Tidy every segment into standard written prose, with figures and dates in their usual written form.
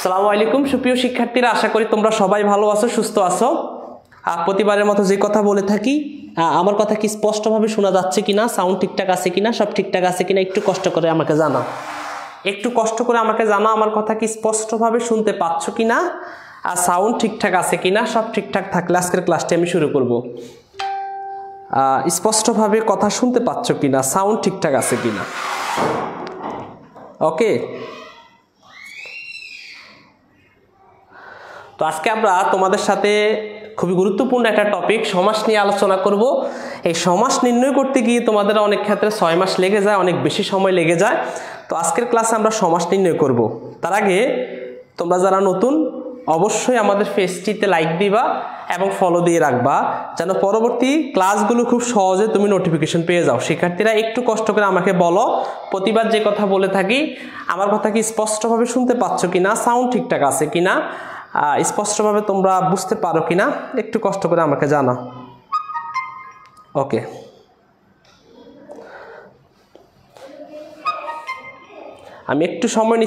আসসালামু আলাইকুম সুপ্রিয় শিক্ষার্থীরা, আশা করি তোমরা সবাই ভালো আছো, সুস্থ আছো। প্রতিবারের মতো যে কথা বলে থাকি, আমার কথা কি স্পষ্টভাবে শোনা যাচ্ছে কিনা, সাউন্ড ঠিকঠাক আছে কিনা, সব ঠিকঠাক আছে কিনা একটু কষ্ট করে আমাকে জানাও। আমার কথা কি স্পষ্টভাবে শুনতে পাচ্ছ কিনা, আর সাউন্ড ঠিকঠাক আছে কিনা। সব ঠিকঠাক থাকলে আজকের ক্লাসটি আমি শুরু করব। স্পষ্টভাবে কথা শুনতে পাচ্ছ কিনা, সাউন্ড ঠিকঠাক আছে কিনা। ওকে, তো আজকে আমরা তোমাদের সাথে খুবই গুরুত্বপূর্ণ একটা টপিক সমাস নিয়ে আলোচনা করব। এই সমাস নির্ণয় করতে গিয়ে তোমাদের অনেক ক্ষেত্রে 6 মাস লেগে যায়, অনেক বেশি সময় লেগে যায়। তো আজকের ক্লাসে আমরা সমাস নির্ণয় করব। তার আগে তোমরা যারা নতুন, অবশ্যই আমাদের পেজটিতে লাইক দিবা এবং ফলো দিয়ে রাখবা, যেন পরবর্তী ক্লাসগুলো খুব সহজে তুমি নোটিফিকেশন পেয়ে যাও। শিক্ষার্থীরা একটু কষ্ট করে আমাকে বলো, প্রতিবার যে কথা বলে থাকি, আমার কথা কি স্পষ্টভাবে শুনতে পাচ্ছ কিনা, সাউন্ড ঠিকঠাক আছে কিনা, স্পষ্টভাবে তোমরা বুঝতে পারো কিনা, একটু কষ্ট করে আমাকে জানাও। ওকে, আমি একটু সময়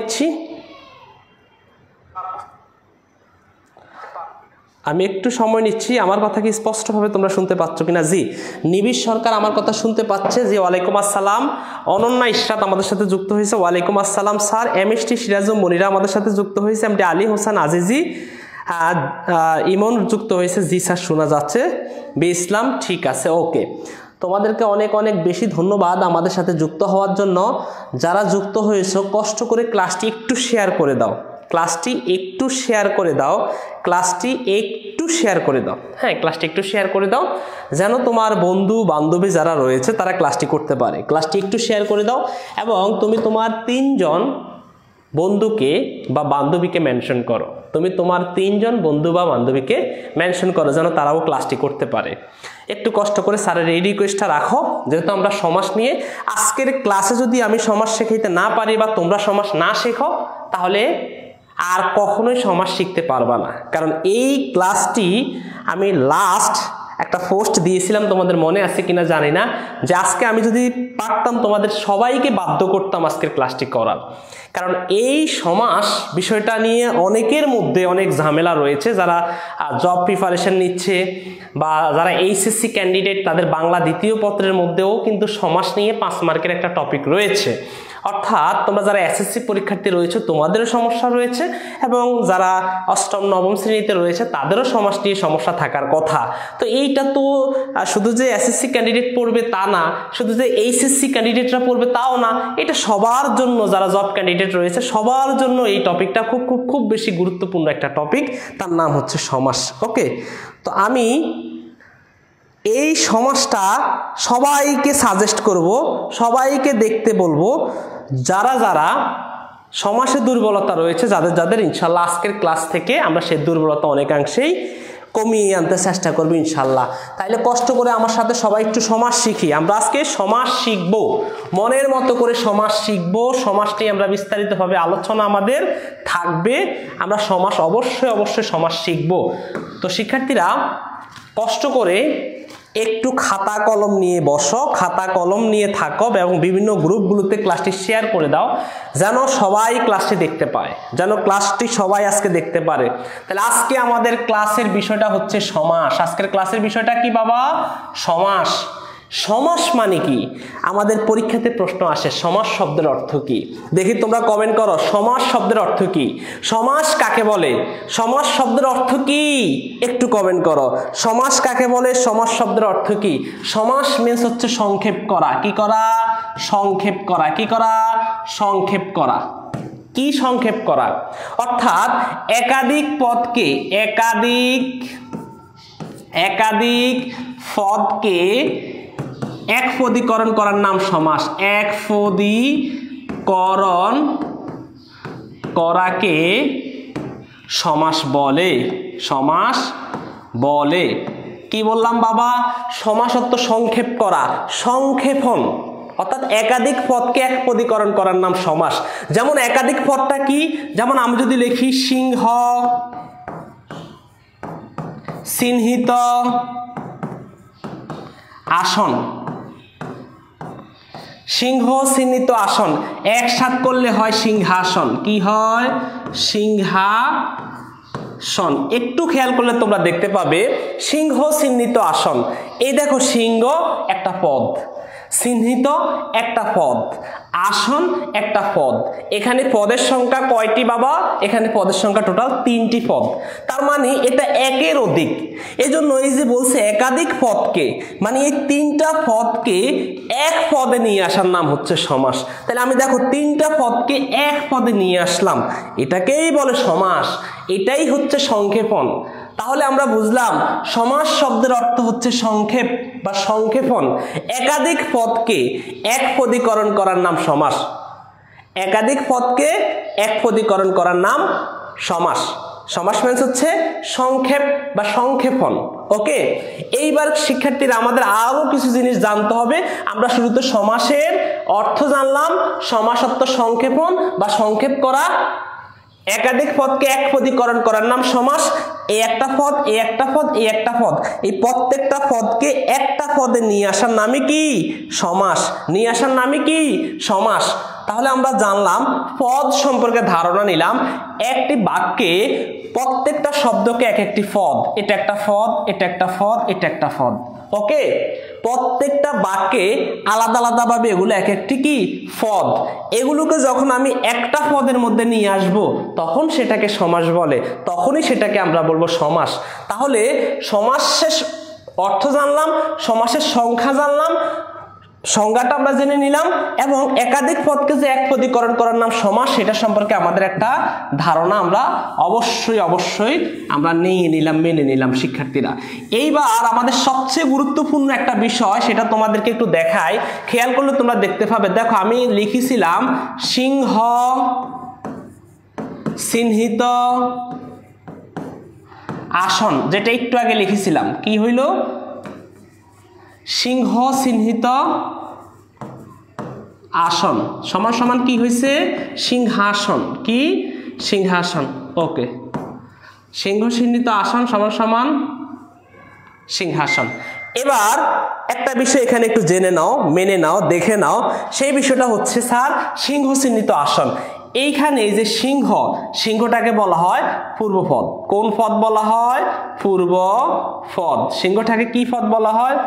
নিচ্ছি। আমার কথা কি স্পষ্টভাবে তোমরা শুনতে পাচ্ছ কিনা? জি, নিবিড় সরকার আমার কথা শুনতে পাচ্ছে। জি, ওয়ালাইকুম আসসালাম। অনন্যা ইশরাত আমাদের সাথে যুক্ত হয়েছে, ওয়ালাইকুম আসসালাম স্যার। এমএসটি সিরাজুম মনিরা আমাদের সাথে যুক্ত হয়েছে। এমডি আলী হোসেন আজিজি ইমন যুক্ত হয়েছে। জি স্যার, শোনা যাচ্ছে। বি ইসলাম, ঠিক আছে। ওকে, তোমাদেরকে অনেক অনেক বেশি ধন্যবাদ আমাদের সাথে যুক্ত হওয়ার জন্য। যারা যুক্ত হয়েছো, কষ্ট করে ক্লাসটি একটু শেয়ার করে দাও। হ্যাঁ, ক্লাসটি একটু শেয়ার করে দাও, যেন তোমার বন্ধু বান্ধবী যারা রয়েছে তারা ক্লাসটি করতে পারে। ক্লাসটি একটু শেয়ার করে দাও এবং তুমি তোমার 3 জন বন্ধুকে বা বান্ধবীকে মেনশন করো। যেন তারাও ক্লাসটি করতে পারে। একটু কষ্ট করে স্যারের এই রিকোয়েস্টটা রাখো, যেহেতু আমরা সমাস নিয়ে আজকের ক্লাসে যদি আমি সমাস শেখাইতে না পারি বা তোমরা সমাস না শেখো, তাহলে আর কখনোই সমাস শিখতে পারবা না। কারণ এই ক্লাসটি আমি লাস্ট একটা পোস্ট দিয়েছিলাম, তোমাদের মনে আছে কিনা জানি না, যে আজকে আমি যদি পারতাম তোমাদের সবাইকে বাধ্য করতাম আজকের ক্লাসটি করার। কারণ এই সমাস বিষয়টা নিয়ে অনেকের মধ্যে অনেক ঝামেলা রয়েছে। যারা জব প্রিপারেশন নিচ্ছে বা যারা এইচএসসি ক্যান্ডিডেট, তাদের বাংলা দ্বিতীয় পত্রের মধ্যেও কিন্তু সমাস নিয়ে 5 মার্কের একটা টপিক রয়েছে। অর্থাৎ তোমরা যারা এসএসসি পরীক্ষার্থী রয়েছে তোমাদেরও সমস্যা রয়েছে, এবং যারা অষ্টম নবম শ্রেণীতে রয়েছে তাদেরও সমাস নিয়ে সমস্যা থাকার কথা। তো এইটা তো শুধু যে এসএসসি ক্যান্ডিডেট পড়বে তা না, শুধু যে এইচএসসি ক্যান্ডিডেটরা পড়বে তাও না, এটা সবার জন্য, যারা জব ক্যান্ডিডেট রয়েছে সবার জন্য এই টপিকটা খুব খুব খুব বেশি গুরুত্বপূর্ণ একটা টপিক। তার নাম হচ্ছে সমাস। ওকে, তো আমি এই সমাসটা সবাইকে সাজেস্ট করব, সবাইকে দেখতে বলবো, যারা যারা সমাসে দুর্বলতা রয়েছে, যাদের ইনশাল্লাহ আজকের ক্লাস থেকে আমরা সেই দুর্বলতা অনেকাংশেই কমিয়ে আনতে চেষ্টা করবো ইনশাল্লাহ। তাইলে কষ্ট করে আমার সাথে সবাই একটু সমাস শিখি। আমরা আজকে সমাস শিখবো, মনের মতো করে সমাস শিখবো। সমাসটি আমরা বিস্তারিতভাবে আলোচনা আমাদের থাকবে। আমরা সমাস অবশ্যই সমাস শিখবো। তো শিক্ষার্থীরা কষ্ট করে একটু খাতা কলম নিয়ে বসো, খাতা কলম নিয়ে থাকো এবং বিভিন্ন গ্রুপগুলোতে ক্লাসটি শেয়ার করে দাও, যেন সবাই ক্লাসটি দেখতে পায়, যেন ক্লাসটি সবাই আজকে দেখতে পারে। তাহলে আজকে আমাদের ক্লাসের বিষয়টা হচ্ছে সমাস। আজকের ক্লাসের বিষয়টা কি বাবা? সমাস। সমাস মানে কি? আমাদের পরীক্ষাতে প্রশ্ন আসে, সমাস শব্দের অর্থ কি? দেখি তোমরা কমেন্ট করো, সমাস শব্দের অর্থ কি? সমাস কাকে বলে? সমাস শব্দের অর্থ কি? একটু কমেন্ট করো, সমাস কাকে বলে? সমাস শব্দের অর্থ কি? সমাস মিন্স হচ্ছে সংক্ষেপ করা। কি করা? সংক্ষেপ করা। কি করা? সংক্ষেপ করা। কি সংক্ষেপ করা? অর্থাৎ একাধিক পদকে, একাধিক পদকে একপদীকরণ করার নাম সমাস। একপদীকরণ করাকে সমাস বলে। সমাস বলে। কি বললাম বাবা? সমাস অর্থ সংক্ষেপ করা, সংক্ষেপণ। অর্থাৎ একাধিক পদকে একপদীকরণ করার নাম সমাস। যেমন একাধিক পদটা কি? যেমন আমি যদি লিখি সিংহ, চিহ্নিত, আসন, সিংহ চিহ্নিত আসন একসাথ করলে হয় সিংহাসন। কি হয়? সিংহাসন। একটু খেয়াল করলে তোমরা দেখতে পাবে সিংহ চিহ্নিত আসন। এই দেখো সিংহ একটা পদ, চিহ্নিত একটা পদ, আসন একটা পদ। এখানে পদের সংখ্যা কয়টি বাবা? এখানে পদের সংখ্যা টোটাল 3টি পদ। তার মানে এটা একের অধিক। এজন্য এই যে বলছে একাধিক পদকে, মানে এই 3টা পদকে এক পদে নিয়ে আসার নাম হচ্ছে সমাস। তাহলে আমি দেখো 3টা পদকে এক পদে নিয়ে আসলাম, এটাকেই বলে সমাস। এটাই হচ্ছে সংক্ষেপণ। তাহলে আমরা বুঝলাম সমাস শব্দের অর্থ হচ্ছে সংক্ষেপ বা সংক্ষেপণ। একাধিক পদকে এক পদীকরণ করার নাম সমাস। একাধিক পদকে এক পদীকরণ করার নাম সমাস। সমাস মানে হচ্ছে সংক্ষেপ বা সংক্ষেপণ। ওকে, এইবার শিক্ষার্থীরা আমাদের আরো কিছু জিনিস জানতে হবে। আমরা শুরুতে সমাসের অর্থ জানলাম। সমাস অর্থ সংক্ষেপণ বা সংক্ষেপ করা। একাধিক পদকে এক পদীকরণ করার নাম সমাস। এই একটা পদ, এই একটা পদ, এই একটা পদ, এই প্রত্যেকটা পদকে একটা পদে নিয়ে আসার নামই কি? সমাস। নিয়ে আসার নামই কি? সমাস। তাহলে আমরা জানলাম, পদ সম্পর্কে ধারণা নিলাম। একটি বাক্যে প্রত্যেকটা শব্দকে এক একটি পদ, এটা একটা পদ, এটা একটা পদ, এটা একটা পদ। ওকে, প্রত্যেকটা বাক্যে আলাদা আলাদা ভাবে এগুলো এক একটি কি? পদ। এগুলোকে যখন আমি একটা পদের মধ্যে নিয়ে আসব তখন সেটাকে সমাস বলে, তখনই সেটাকে আমরা বলবো সমাস। তাহলে সমাসের অর্থ জানলাম, সমাসের সংখ্যা জানলাম, সংজ্ঞাটা আমরা জেনে নিলাম, এবং একাধিক পদকে যে এক পদীকরণ করার নাম সমাস, সেটা সম্পর্কে আমাদের একটা ধারণা আমরা অবশ্যই আমরা নিয়ে নিলাম, মেনে নিলাম শিক্ষার্থীরা। এইবার আমাদের সবচেয়ে গুরুত্বপূর্ণ একটা বিষয়, সেটা তোমাদেরকে একটু দেখাই। খেয়াল করলে তোমরা দেখতে পাবে, দেখো আমি লিখেছিলাম সিংহ চিহ্নিত আসন, যেটা একটু আগে লিখেছিলাম। কি হইল? সিংহ চিহ্নিত আসন সমান সমান কি হয়েছে? সিংহাসন। কি? সিংহাসন। ওকে, সিংহ চিহ্নিত আসন সমান সমান সিংহাসন। এবার একটা বিষয় এখানে একটু জেনে নাও, মেনে নাও, দেখে নাও। সেই বিষয়টা হচ্ছে স্যার সিংহ চিহ্নিত আসন। এইখানে এই যে সিংহ, সিংহটাকে বলা হয় পূর্বপদ। কোন পদ বলা হয়? পূর্বপদ। সিংহটাকে কি পদ বলা হয়?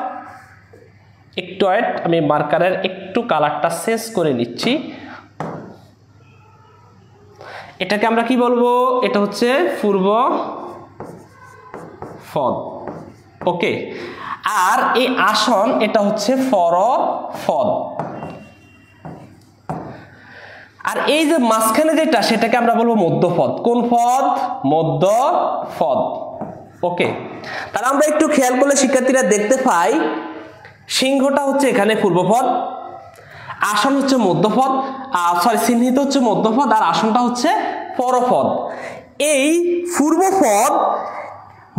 একটু ওয়েট, আমি মার্কারের একটু কালারটা চেঞ্জ করে নিচ্ছি। এটাকে আমরা কি বলবো? এটা হচ্ছে পূর্বপদ। ওকে, আর এই আসন এটা হচ্ছে পরপদ। আর এই যে মাঝখানে যেটা, সেটাকে আমরা বলবো মধ্যপদ। কোন পদ? মধ্যপদ। ওকে, তাহলে আমরা একটু খেয়াল করলে শিক্ষার্থীরা দেখতে পাই, সিংহটা হচ্ছে এখানে পূর্বপদ, আসন হচ্ছে মধ্যপদ, চিহ্নিত হচ্ছে মধ্যপদ, আর আসনটা হচ্ছে পরপদ। এই পূর্বপদ,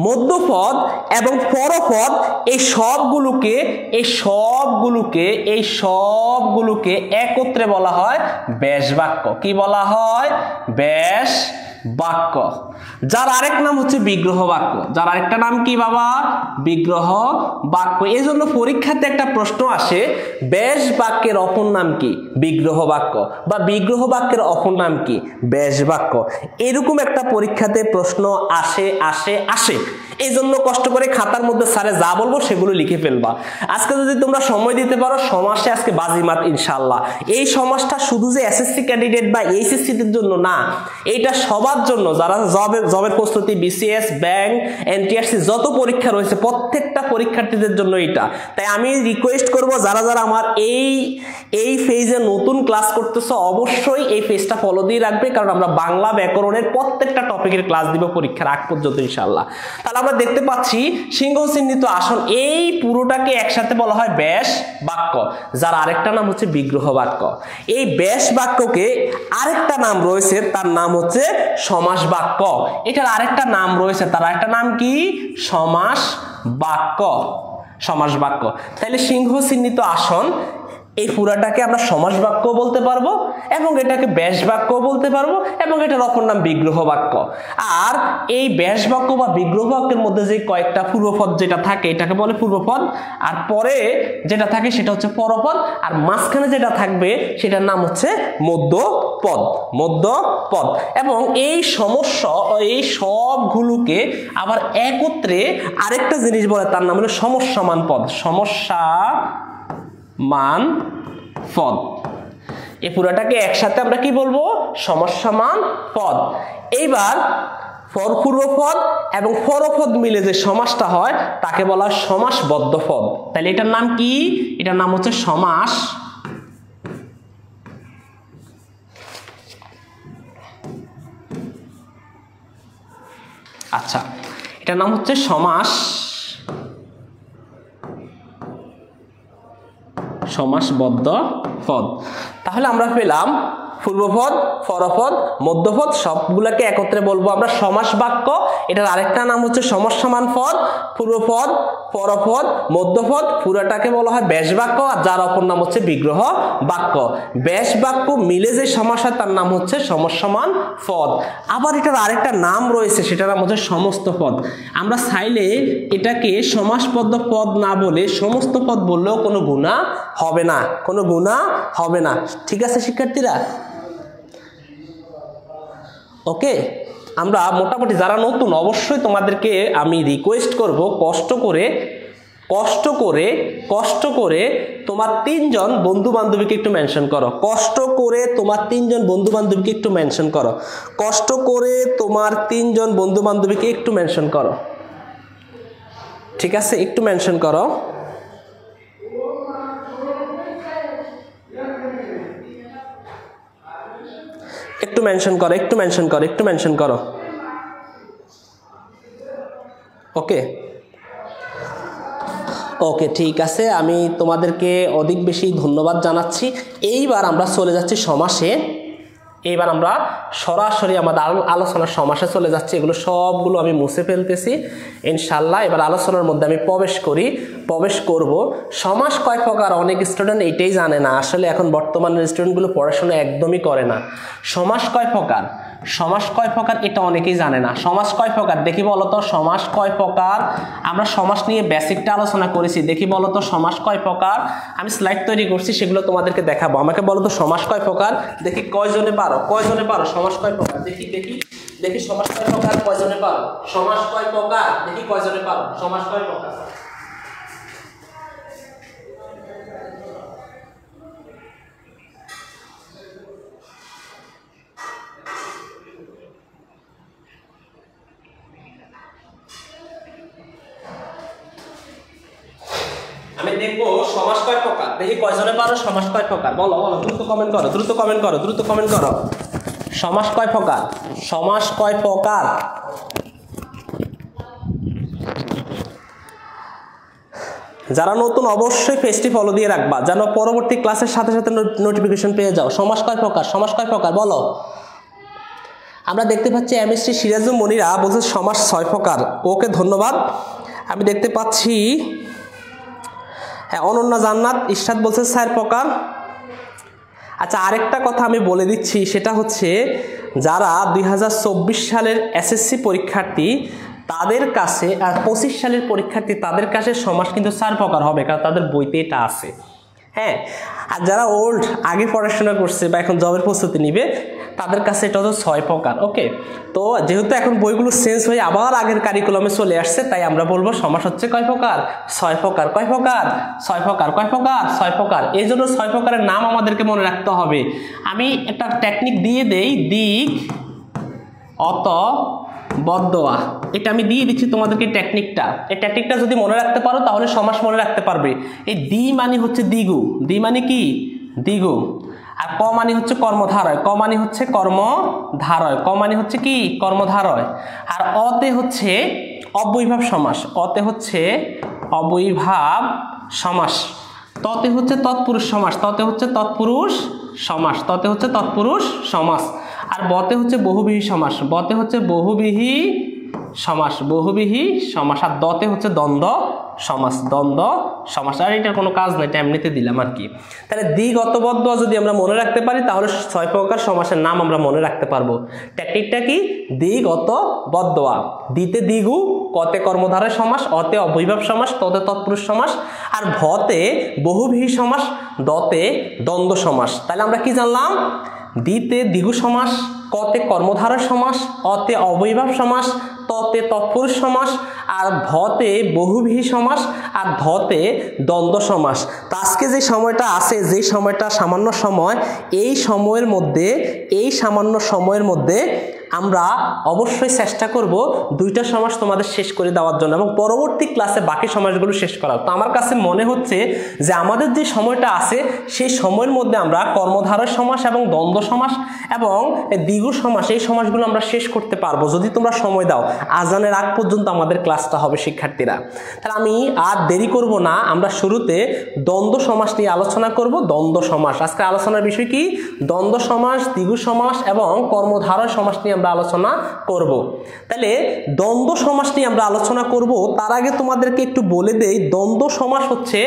মধ্যপদ এবং পরপদ এই সবগুলোকে একত্রে বলা হয় ব্যাস বাক্য। কি বলা হয়? ব্যাস বাক্য। যার আরেক নাম হচ্ছে বিগ্রহ বাক্য। যার আরেকটা নাম কি বাবা? বিগ্রহ বাক্য। এই জন্য পরীক্ষাতে একটা প্রশ্ন আসে, ব্যাস বাক্যের অপর নাম কি? বিগ্রহ বাক্য। বা বিগ্রহ বাক্যের অপর নাম কি? ব্যাস বাক্য। এরকম একটা পরীক্ষাতে প্রশ্ন আসে। এই জন্য কষ্ট করে খাতার মধ্যে স্যারে যা বলবো সেগুলো লিখে ফেলবা। আজকে যদি তোমরা সময় দিতে পারো, সমাসে আজকে বাজিমাত ইনশাআল্লাহ। এই সমাসটা শুধু যে এসএসসি ক্যান্ডিডেট বা এইচএসসি দের জন্য না, এটা সবার জন্য, যারা জবের প্রস্তুতি, বিসিএস, ব্যাংক, এনটিআরসি যত পরীক্ষা রয়েছে প্রত্যেকটা পরীক্ষার্থীদের জন্য এটা। তাই আমি রিকোয়েস্ট করব, যারা আমার এই ফেজে নতুন ক্লাস করতেছো, অবশ্যই এই পেজটা ফলো দিয়ে রাখবে, কারণ আমরা বাংলা ব্যাকরণের প্রত্যেকটা টপিকের ক্লাস দিব পরীক্ষার আগ পর্যন্ত ইনশাআল্লাহ। তাহলে আমরা দেখতে পাচ্ছি সিংহ চিহ্নিত আসন, এই পুরোটাকে একসাথে বলা হয় ব্যাস বাক্য, যার আরেকটা নাম হচ্ছে বিগ্রহ বাক্য। এই ব্যাস বাক্যকে আরেকটা নাম রয়েছে, তার নাম হচ্ছে সমাস বাক্য। এটার আরেকটা নাম রয়েছে, তার আরেকটা নাম কি? সমাস বাক্য। সমাস বাক্য। তাহলে সিংহ চিহ্নিত আসন এই পুরাটাকে আমরা সমাস বাক্য বলতে পারবো এবং এটাকে ব্যাস বাক্য বলতে পারবো এবং এটার অপর নাম বিগ্রহ বাক্য। আর এই ব্যাস বাক্য বা বিগ্রহ বাক্যের মধ্যে যে কয়েকটা পূর্বপদ যেটা থাকে এটাকে বলে পূর্বপদ, আর পরে যেটা থাকে সেটা হচ্ছে পরপদ, আর মাঝখানে যেটা থাকবে সেটার নাম হচ্ছে মধ্যপদ। মধ্যপদ। এবং এই সমস্যা এই সবগুলোকে আবার একত্রে আরেকটা জিনিস বলে, তার নাম হলো সমস্যামান পদ। সমস্যামান পদ। এই পুরাটাকে একসাথে আমরা কি বলবো? সমস্যামান পদ। এইবার পূর্বপদ এবং পরপদ মিলে যে সমাসটা হয় তাকে বলা হয় সমাসবদ্ধ পদ। তাহলে এটার নাম কি? এটার নাম হচ্ছে সমাস। আচ্ছা, এটার নাম হচ্ছে সমাসবদ্ধ পদ। তাহলে আমরা পেলাম পূর্বপদ, পরপদ, মধ্যপদ সবগুলোকে একত্রে বলবো আমরা সমাস বাক্য। এটার আরেকটা নাম হচ্ছে সমস্যামান পদ। পূর্বপদ, পরপদ, মধ্যপদ পুরাটাকে বলা হয় ব্যাস বাক্য, আর যার অপর নাম হচ্ছে বিগ্রহ বাক্য। ব্যাস বাক্য মিলে যে সমাস হয় তার নাম হচ্ছে সমস্যামান পদ। আবার এটার আরেকটা নাম রয়েছে, সেটার নাম হচ্ছে সমস্ত পদ। আমরা চাইলে এটাকে সমাসবদ্ধ পদ না বলে সমস্ত পদ বললেও কোনো গুণা হবে না, কোনো গুণা হবে না। ঠিক আছে শিক্ষার্থীরা? ওকে, আমরা মোটামুটি যারা নতুন অবশ্যই তোমাদেরকে আমি রিকোয়েস্ট করব কষ্ট করে তোমার 3 জন বন্ধু বান্ধবীকে একটু মেনশন করো। কষ্ট করে তোমার 3 জন বন্ধু বান্ধবীকে একটু মেনশন করো। কষ্ট করে তোমার 3 জন বন্ধু বান্ধবীকে একটু মেনশন করো। ঠিক আছে, একটু মেনশন করো। একটু মেনশন করো। ওকে ওকে, ঠিক আছে, আমি তোমাদেরকে অধিক বেশি ধন্যবাদ জানাচ্ছি। এইবার আমরা চলে যাচ্ছি সমাসে। এইবার আমরা সরাসরি আমাদের আলোচনার সমাসে চলে যাচ্ছি। এগুলো সবগুলো আমি মুছে ফেলতেছি ইনশাল্লাহ। এবার আলোচনার মধ্যে আমি প্রবেশ করব। সমাস কয় প্রকার অনেক স্টুডেন্ট এইটাই জানে না। আসলে এখন বর্তমানের স্টুডেন্টগুলো পড়াশোনা একদমই করে না। সমাস কয় প্রকার এটা অনেকেই জানে না। সমাস কয় প্রকার দেখি বলো তো? সমাস কয় প্রকার? আমরা সমাস নিয়ে বেসিকটা আলোচনা করেছি। দেখি বলো তো সমাস কয় প্রকার? আমি স্লাইড তৈরি করছি, সেগুলো তোমাদেরকে দেখাবো। আমাকে বলো তো সমাস কয় প্রকার? দেখি কয়জনে পারো সমাস কয় প্রকার? দেখি সমাস কয় প্রকার, কয়জনে পারো? সমাস কয় প্রকার দেখি কয়জনে পারো? সমাস কয় প্রকার? আমি দেখবো সমাস কয় প্রকার, দেখি কয়জনে পারো। সমাস কয় প্রকার বলো, দ্রুত কমেন্ট করো। সমাস কয় প্রকার? যারা নতুন অবশ্যই পেজটি ফলো দিয়ে রাখবা যেন পরবর্তী ক্লাসের সাথে সাথে নোটিফিকেশন পেয়ে যাও। সমাস কয় প্রকার বলো। আমরা দেখতে পাচ্ছি এমএসটি সিরাজুল মনিরা বলছে সমাস 6 প্রকার। ওকে, ধন্যবাদ। আমি দেখতে পাচ্ছি হ্যাঁ, অনন্যা জান্নাত ইরশাদ বলছে 4 প্রকার। আচ্ছা, আরেকটা কথা আমি বলে দিচ্ছি, সেটা হচ্ছে যারা 2024 সালের এসএসসি পরীক্ষার্থী তাদের কাছে আর 25 সালের পরীক্ষার্থী তাদের কাছে সমাস কিন্তু 4 প্রকার হবে, কারণ তাদের বইতে এটা আছে। হ্যাঁ, আর যারা ওল্ড আগে পড়াশোনা করছে বা এখন জবের প্রস্তুতি নিবে তাদের কাছে এটা হচ্ছে 6 প্রকার। ওকে, তো যেহেতু এখন বইগুলো চেঞ্জ হয়ে আবার আগের কারিকুলামে চলে আসছে, তাই আমরা বলবো সমাস হচ্ছে কয় প্রকার? 6 প্রকার। কয় প্রকার? 6 প্রকার। এই জন্য 6 প্রকারের নাম আমাদেরকে মনে রাখতে হবে। আমি একটা টেকনিক দিয়ে দেই, দিক অত বদোয়া। এটা আমি দিয়ে দিচ্ছি তোমাদেরকে টেকনিকটা। এই টেকনিকটা যদি মনে রাখতে পারো তাহলে সমাস মনে রাখতে পারবে। এই দি মানে হচ্ছে দ্বিগু, দি মানে কি? দ্বিগু। আর ক মানে হচ্ছে কর্মধারয়, ক মানে হচ্ছে কর্মধারয়, ক মানে হচ্ছে কি? কর্মধারয়। আর অতে হচ্ছে অব্যয়ীভাব সমাস, অতে হচ্ছে অব্যয়ীভাব সমাস। ততে হচ্ছে তৎপুরুষ সমাস, ততে হচ্ছে তৎপুরুষ সমাস। আর বতে হচ্ছে বহুব্রীহি সমাস, বতে হচ্ছে বহুব্রীহি সমাস। আর দতে হচ্ছে দ্বন্দ্ব সমাস, দ্বন্দ্ব সমাস। আর এটার কোনো কাজ নাই, এটা এমনিতে দিলাম আর কি। তাহলে দ্বিগ অত বদ্দোয়া যদি আমরা মনে রাখতে পারি তাহলে 6 প্রকার সমাসের নাম আমরা মনে রাখতে পারবো। টেকনিকটা কি? দ্বিগ অত বদ্দোয়া। দ্বিতে দ্বিগু, কতে কর্মধারয় সমাস, অতে অবয়ভাব সমাস, ততে তৎপুরুষ সমাস, আর ভতে বহুব্রীহি সমাস, দতে দ্বন্দ্ব সমাস। তাহলে আমরা কি জানলাম? দ্বিতে দ্বিগু সমাস, কতে কর্মধারয় সমাস, অতে অবয়ভাব সমাস, ততে তৎপুরুষ সমাস, আর ভতে বহুব্রীহি সমাস, আর ধতে দ্বন্দ্ব সমাস। তো আজকে যে সময়টা আছে, যে সময়টা সামান্য সময়, এই সময়ের মধ্যে, এই সামান্য সময়ের মধ্যে আমরা অবশ্যই চেষ্টা করব 2টা সমাস তোমাদের শেষ করে দেওয়ার জন্য এবং পরবর্তী ক্লাসে বাকি সমাসগুলো শেষ করার। তো আমার কাছে মনে হচ্ছে যে আমাদের যে সময়টা আছে সেই সময়ের মধ্যে আমরা কর্মধারয় সমাস এবং দ্বন্দ্ব সমাস এবং দ্বিগু সমাস, এই সমাসগুলো আমরা শেষ করতে পারবো যদি তোমরা সময় দাও। আজানের আগ পর্যন্ত আমাদের ক্লাসটা হবে শিক্ষার্থীরা। তাহলে আমি আর দেরি করব না, আমরা শুরুতে দ্বন্দ্ব সমাস নিয়ে আলোচনা করব। দ্বন্দ্ব সমাস আজকে আলোচনার বিষয় কি? দ্বন্দ্ব সমাস, দ্বিগু সমাস এবং কর্মধারয় সমাস নিয়ে আমরা আলোচনা করব। তাহলে দ্বন্দ্ব সমাস নিয়ে আমরা আলোচনা করব। তার আগে তোমাদেরকে একটু বলে দেই, দ্বন্দ্ব সমাস হচ্ছে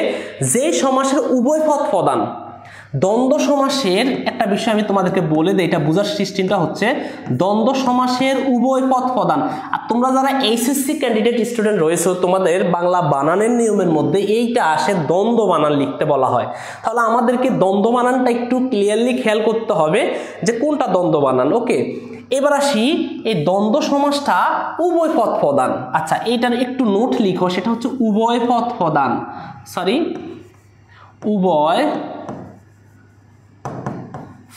যে সমাসের উভয় পদ প্রধান। দ্বন্দ্ব সমাসের একটা বিষয় আমি তোমাদেরকে বলে দেই, এটা বোঝার সিস্টেমটা হচ্ছে দ্বন্দ্ব সমাসের উভয় পদ প্রধান। আর তোমরা যারা এইচএসসি ক্যান্ডিডেট স্টুডেন্ট রয়েছে, তোমাদের বাংলা বানানের নিয়মের মধ্যে এইটা আসে দ্বন্দ্ব বানান লিখতে বলা হয়। তাহলে আমাদেরকে দ্বন্দ্ব বানানটা একটু ক্লিয়ারলি খেয়াল করতে হবে যে কোনটা দ্বন্দ্ব বানান। ওকে, এবার আসি, এই দ্বন্দ্ব সমাসটা উভয় পদ প্রধান। আচ্ছা, এইটার একটু নোট লিখো, সেটা হচ্ছে উভয় পদ প্রধান, উভয়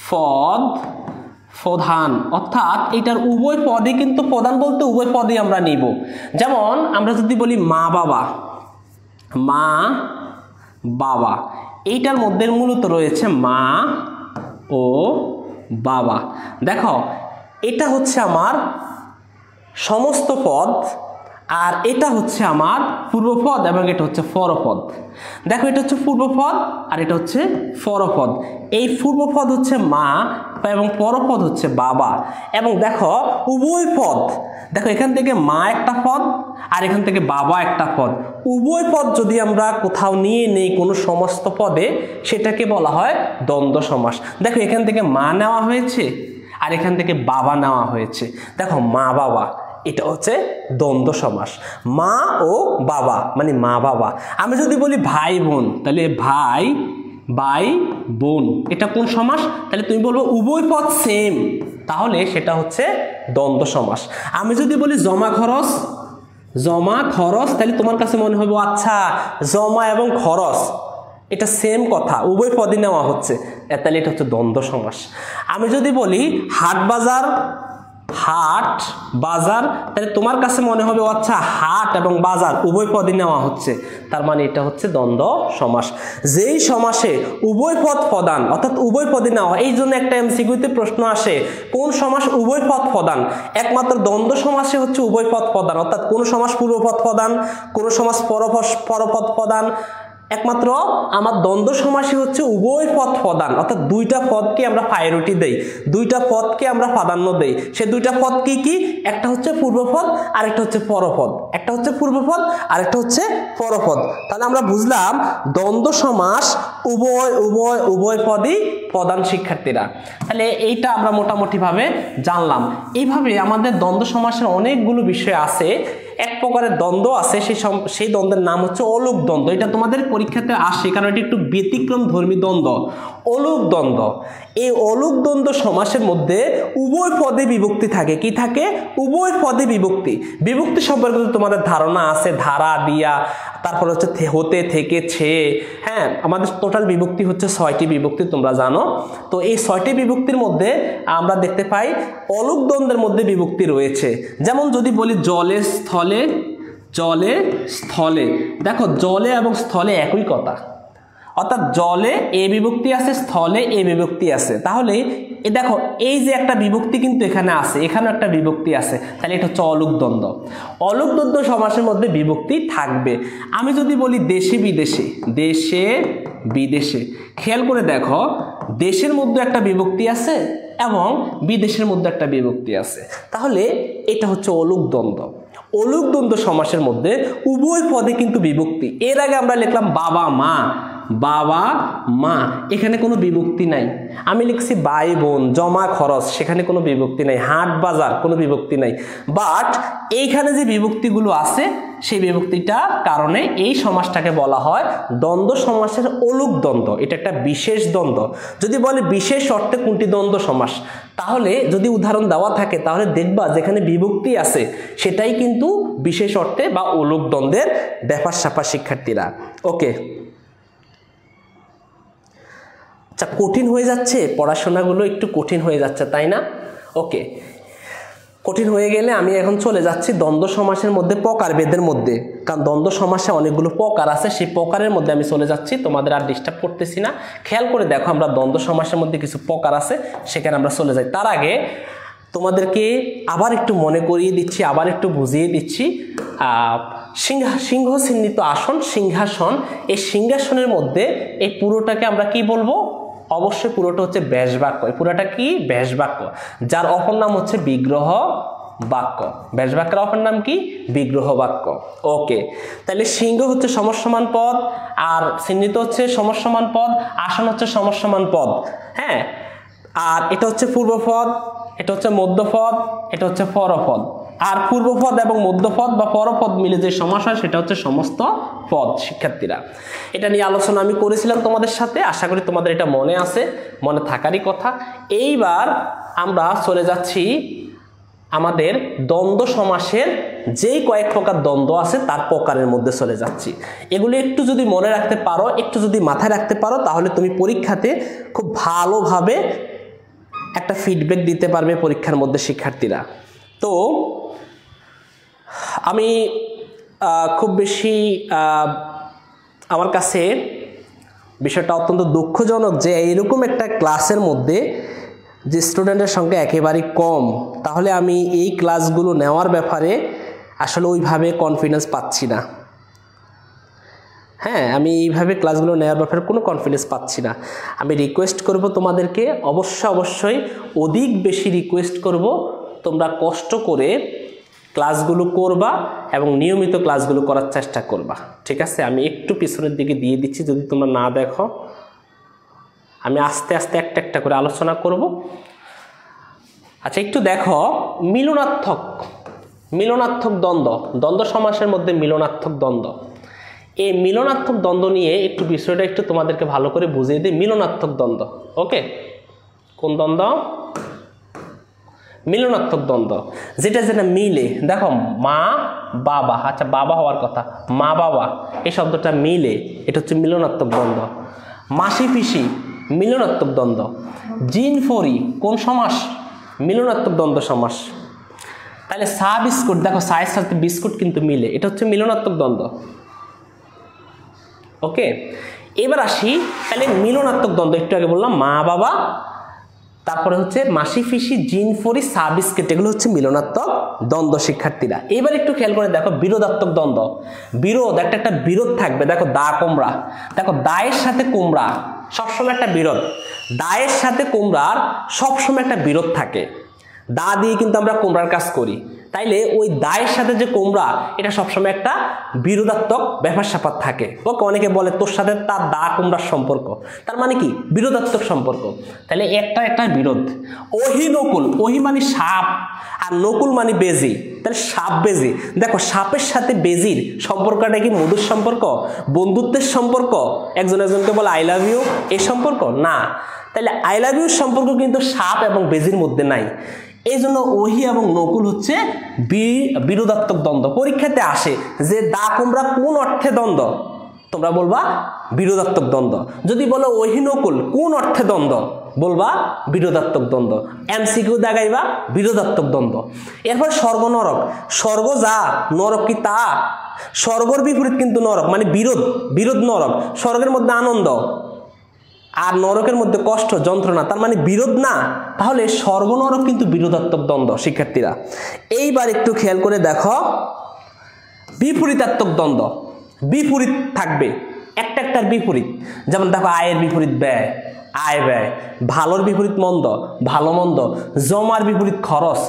পদ প্রধান, অর্থাৎ এটার উভয় পদে, কিন্তু প্রধান বলতে উভয় পদে আমরা নিব। যেমন আমরা যদি বলি মা বাবা, মা বাবা, এইটার মধ্যে মূলত রয়েছে মা ও বাবা। দেখো, এটা হচ্ছে আমার সমস্ত পদ, আর এটা হচ্ছে আমার পূর্বপদ এবং এটা হচ্ছে পরপদ। দেখো, এটা হচ্ছে পূর্বপদ আর এটা হচ্ছে পরপদ। এই পূর্বপদ হচ্ছে মা এবং পরপদ হচ্ছে বাবা। এবং দেখো উভয় পদ, দেখো এখান থেকে মা একটা পদ আর এখান থেকে বাবা একটা পদ। উভয় পদ যদি আমরা কোথাও নিয়ে নেই কোনো সমস্ত পদে, সেটাকে বলা হয় দ্বন্দ্ব সমাস। দেখো এখান থেকে মা নেওয়া হয়েছে আর এখান থেকে বাবা নেওয়া হয়েছে। দেখো মা বাবা, এটা হচ্ছে দ্বন্দ্ব সমাস। মা ও বাবা মানে মা বাবা। আমি যদি বলি ভাই বোন, তাহলে ভাই ভাই বোন, এটা কোন সমাস? তাহলে তুমি বলবো উভয় পদ সেম, তাহলে সেটা হচ্ছে দ্বন্দ্ব সমাস। আমি যদি বলি জমা খরচ, জমা খরচ, তাহলে তোমার কাছে মনে হবে আচ্ছা জমা এবং খরচ এটা সেম কথা, উভয় পদে নেওয়া হচ্ছে, তাহলে এটা হচ্ছে দ্বন্দ্ব সমাস। আমি যদি বলি হাট বাজার, হাট বাজার, তাহলে তোমার কাছে মনে হবে আচ্ছা হাট এবং বাজার উভয় পদে নেওয়া হচ্ছে, তার মানে এটা হচ্ছে দ্বন্দ্ব সমাস। যেই সমাসে উভয় পদ প্রধান অর্থাৎ উভয় পদে নেওয়া, এই জন্য একটা এমসিকিউতে প্রশ্ন আসে কোন সমাস উভয় পদ প্রধান। একমাত্র দ্বন্দ্ব সমাসে হচ্ছে উভয় পদ প্রধান, অর্থাৎ কোন সমাস পূর্বপদ প্রধান, কোন সমাস পরপদ প্রধান। একমাত্র আমার দ্বন্দ্ব সমাসই হচ্ছে উভয় পদ প্রধান, অর্থাৎ 2টা পদকে আমরা প্রায়োরিটি দেই, 2টা পদকে আমরা প্রাধান্য দেই। সে 2টা পদ কি কি? একটা হচ্ছে পূর্বপদ আর একটা হচ্ছে পরপদ, একটা হচ্ছে পূর্বপদ আর একটা হচ্ছে পরপদ। তাহলে আমরা বুঝলাম দ্বন্দ্ব সমাস উভয় পদই প্রধান শিক্ষার্থীরা। তাহলে এইটা আমরা মোটামুটি ভাবে জানলাম। এইভাবে আমাদের দ্বন্দ্ব সমাসের অনেকগুলো বিষয় আছে। এক প্রকারের দ্বন্দ্ব আছে, সেই দ্বন্দ্বের নাম হচ্ছে অলুক দ্বন্দ্ব। এটা তোমাদের পরীক্ষাতে আসে কারণ এটি একটু ব্যতিক্রম ধর্মী দ্বন্দ্ব, অলুক দ্বন্দ্ব। এই অলুক দ্বন্দ্ব সমাসের মধ্যে উভয় পদে বিভক্তি থাকে। কি থাকে? উভয় পদে বিভক্তি। বিভক্তি সম্পর্কে তোমাদের ধারণা আছে, ধারা দিয়া, তারপর হচ্ছে হতে, থেকে, ছে। হ্যাঁ, আমাদের টোটাল বিভক্তি হচ্ছে 6টি বিভক্তি, তোমরা জানো। তো এই 6টি বিভক্তির মধ্যে আমরা দেখতে পাই অলুক দ্বন্দ্বের মধ্যে বিভক্তি রয়েছে। যেমন যদি বলি জলে স্থলে, জলে স্থলে, দেখো জলে এবং স্থলে একই কথা, অর্থাৎ জলে এ বিভক্তি আছে, স্থলে এ বিভক্তি আছে। তাহলে এ দেখো এই যে একটা বিভক্তি কিন্তু এখানে আছে, এখানেও একটা বিভক্তি আছে, তাহলে এটা হচ্ছে অলুক দ্বন্দ্ব। অলুক দ্বন্দ্ব সমাসের মধ্যে বিভক্তি থাকবে। আমি যদি বলি দেশে বিদেশে, দেশে বিদেশে, খেয়াল করে দেখো দেশের মধ্যে একটা বিভক্তি আছে এবং বিদেশের মধ্যে একটা বিভক্তি আছে, তাহলে এটা হচ্ছে অলুক দ্বন্দ্ব। অলুক দ্বন্দ্ব সমাসের মধ্যে উভয় পদে কিন্তু বিভক্তি। এর আগে আমরা লিখলাম বাবা মা, বাবা মা, এখানে কোনো বিভক্তি নাই। আমি লিখছি ভাই বোন, জমা খরচ, সেখানে কোনো বিভক্তি নাই। হাট বাজার, কোনো বিভক্তি নাই। বাট এইখানে যে বিভক্তিগুলো আছে সেই বিভক্তিটার কারণে এই সমাসটাকে বলা হয় দ্বন্দ্ব সমাসের অলুক দ্বন্দ্ব। এটা একটা বিশেষ দ্বন্দ্ব। যদি বলে বিশেষ অর্থে কোনটি দ্বন্দ্ব সমাস, তাহলে যদি উদাহরণ দেওয়া থাকে তাহলে দেখবা যেখানে বিভক্তি আছে সেটাই কিন্তু বিশেষ অর্থে বা অলুক দ্বন্দ্বের ব্যাপার স্যাপার শিক্ষার্থীরা। ওকে, আচ্ছা, কঠিন হয়ে যাচ্ছে পড়াশোনাগুলো, একটু কঠিন হয়ে যাচ্ছে তাই না? ওকে, কঠিন হয়ে গেলে আমি এখন চলে যাচ্ছি দ্বন্দ্ব সমাসের মধ্যে প্রকারভেদের মধ্যে, কারণ দ্বন্দ্ব সমাসে অনেকগুলো প্রকার আছে, সেই প্রকারের মধ্যে আমি চলে যাচ্ছি। তোমাদের আর ডিস্টার্ব করতেছি না, খেয়াল করে দেখো আমরা দ্বন্দ্ব সমাসের মধ্যে কিছু প্রকার আছে সেখানে আমরা চলে যাই। তার আগে তোমাদেরকে আবার একটু মনে করিয়ে দিচ্ছি, আবার একটু বুঝিয়ে দিচ্ছি। সিংহ চিহ্নিত আসন, সিংহাসন, এই সিংহাসনের মধ্যে এই পুরোটাকে আমরা কি বলবো? অবশ্যই পুরোটা হচ্ছে ব্যাস বাক্য। পুরোটা কি? ব্যাস বাক্য, যার অপর নাম হচ্ছে বিগ্রহ বাক্য। ব্যাস বাক্যের অপর নাম কি? বিগ্রহ বাক্য। ওকে, তাহলে সিংহ হচ্ছে সমসমান পদ, আর চিহ্নিত হচ্ছে সমসমান পদ, আসন হচ্ছে সমসমান পদ। হ্যাঁ, আর এটা হচ্ছে পূর্বপদ, এটা হচ্ছে মধ্যপদ, এটা হচ্ছে পরপদ। আর পূর্বপদ এবং মধ্যপদ বা পরপদ মিলে যে সমাস হয় সেটা হচ্ছে সমস্ত পদ। শিক্ষার্থীরা, এটা নিয়ে আলোচনা আমি করেছিলাম তোমাদের সাথে, আশা করি তোমাদের এটা মনে আছে, মনে থাকারই কথা। এইবার আমরা চলে যাচ্ছি আমাদের দ্বন্দ্ব সমাসের যেই কয়েক প্রকার দ্বন্দ্ব আছে তার প্রকারের মধ্যে চলে যাচ্ছি। এগুলো একটু যদি মনে রাখতে পারো, একটু যদি মাথায় রাখতে পারো, তাহলে তুমি পরীক্ষাতে খুব ভালোভাবে একটা ফিডব্যাক দিতে পারবে পরীক্ষার মধ্যে শিক্ষার্থীরা। তো আমি খুব বেশি আমার কাছে বিষয়টা অত্যন্ত দুঃখজনক যে এইরকম একটা ক্লাসের মধ্যে যে স্টুডেন্টের সংখ্যা একেবারেই কম, তাহলে আমি এই ক্লাসগুলো নেওয়ার ব্যাপারে আসলে ওইভাবে কনফিডেন্স পাচ্ছি না। হ্যাঁ, আমি এইভাবে ক্লাসগুলো নেওয়ার ব্যাপারে কোনো কনফিডেন্স পাচ্ছি না। আমি রিকোয়েস্ট করব তোমাদেরকে, অবশ্যই অধিক বেশি রিকোয়েস্ট করব, তোমরা কষ্ট করে ক্লাসগুলো করবা এবং নিয়মিত ক্লাসগুলো করার চেষ্টা করবা। ঠিক আছে, আমি একটু পিছনের দিকে দিয়ে দিচ্ছি, যদি তোমরা না দেখো। আমি আস্তে আস্তে একটা একটা করে আলোচনা করব। আচ্ছা, একটু দেখো মিলনার্থক দ্বন্দ্ব, দ্বন্দ্ব সমাসের মধ্যে মিলনার্থক দ্বন্দ্ব। এই মিলনার্থক দ্বন্দ্ব নিয়ে একটু বিষয়টা একটু তোমাদেরকে ভালো করে বুঝিয়ে দিই। মিলনার্থক দ্বন্দ্ব, ওকে, কোন দ্বন্দ্ব? মিলনার্থক দ্বন্দ্ব, যেটা মিলে। দেখো মা বাবা, আচ্ছা বাবা হওয়ার কথা, মা বাবা, এই শব্দটা মিলে, এটা হচ্ছে মিলনার্থক দ্বন্দ্ব। মাসি পিসি, মিলনার্থক দ্বন্দ্ব। জিন ফরি, কোন সমাস? মিলনার্থক দ্বন্দ্ব সমাস। তাহলে চা বিস্কুট, দেখো চায়ের সাথে বিস্কুট কিন্তু মিলে, এটা হচ্ছে মিলনার্থক দ্বন্দ্ব। ওকে, এবার আসি তাহলে মিলনার্থক দ্বন্দ্ব। একটু আগে বললাম মা বাবা, তারপরে হচ্ছে মাসি পিসি, জিন ফরি, চা বিস্কুট, এগুলো হচ্ছে মিলনার্থক দ্বন্দ্ব। শিক্ষার্থীরা, এবার একটু খেয়াল করে দেখো বিরোধাত্মক দ্বন্দ্ব। বিরোধ, একটা বিরোধ থাকবে। দেখো দা কুমড়া, দেখো দায়ের সাথে কুমড়া সবসময় একটা বিরোধ। দায়ের সাথে কুমড়ার সবসময় একটা বিরোধ থাকে। দা দিয়ে কিন্তু আমরা কুমড়ার কাজ করি, তাইলে ওই দায়ের সাথে যে কুমড়া, এটা সবসময় একটা বিরোধাত্মক ব্যাপার স্যাপার থাকে। ওকে, অনেকে বলে তোর সাথে তার দা কুমড়ার সম্পর্ক, তার মানে কি? বিরোধাত্মক সম্পর্ক। তাহলে একটা বিরোধ। ওহি নকুল, ওহি মানে সাপ, আর নকুল মানে বেজি, তাহলে সাপ বেজি। দেখো সাপের সাথে বেজির সম্পর্কটা কি মধুর সম্পর্ক, বন্ধুত্বের সম্পর্ক, একজন একজনকে বলে আই লাভ ইউ, এই সম্পর্ক না। তাহলে আই লাভ ইউর সম্পর্ক কিন্তু সাপ এবং বেজির মধ্যে নাই। এই জন্য ওহি এবং নকুল হচ্ছে বিরোধাত্মক দ্বন্দ্ব। পরীক্ষাতে আসে যে দা কুমড়া কোন অর্থে দ্বন্দ্ব, তোমরা বলবা বিরোধাত্মক দ্বন্দ্ব। যদি বলো ওহি নকুল কোন অর্থে দ্বন্দ্ব, বলবা বিরোধাত্মক দ্বন্দ্ব। এমসিকিউ দাগাইবা বিরোধাত্মক দ্বন্দ্ব। এরপর স্বর্গ নরক, স্বর্গ যা নরক কি তা, স্বর্গর বিপরীত কিন্তু নরক, মানে বিরোধ নরক। স্বর্গের মধ্যে আনন্দ আর নরকের মধ্যে কষ্ট যন্ত্রণা, তার মানে বিরোধ না। তাহলে স্বর্গ নরক কিন্তু বিরোধাত্মক দ্বন্দ্ব। শিক্ষার্থীরা, এইবার একটু খেয়াল করে দেখো বিপরীতাত্মক দ্বন্দ্ব। বিপরীত থাকবে, একটার বিপরীত। যেমন দেখো আয়ের বিপরীত ব্যয়, আয় ব্যয়। ভালোর বিপরীত মন্দ, ভালো মন্দ। জমার বিপরীত খরচ,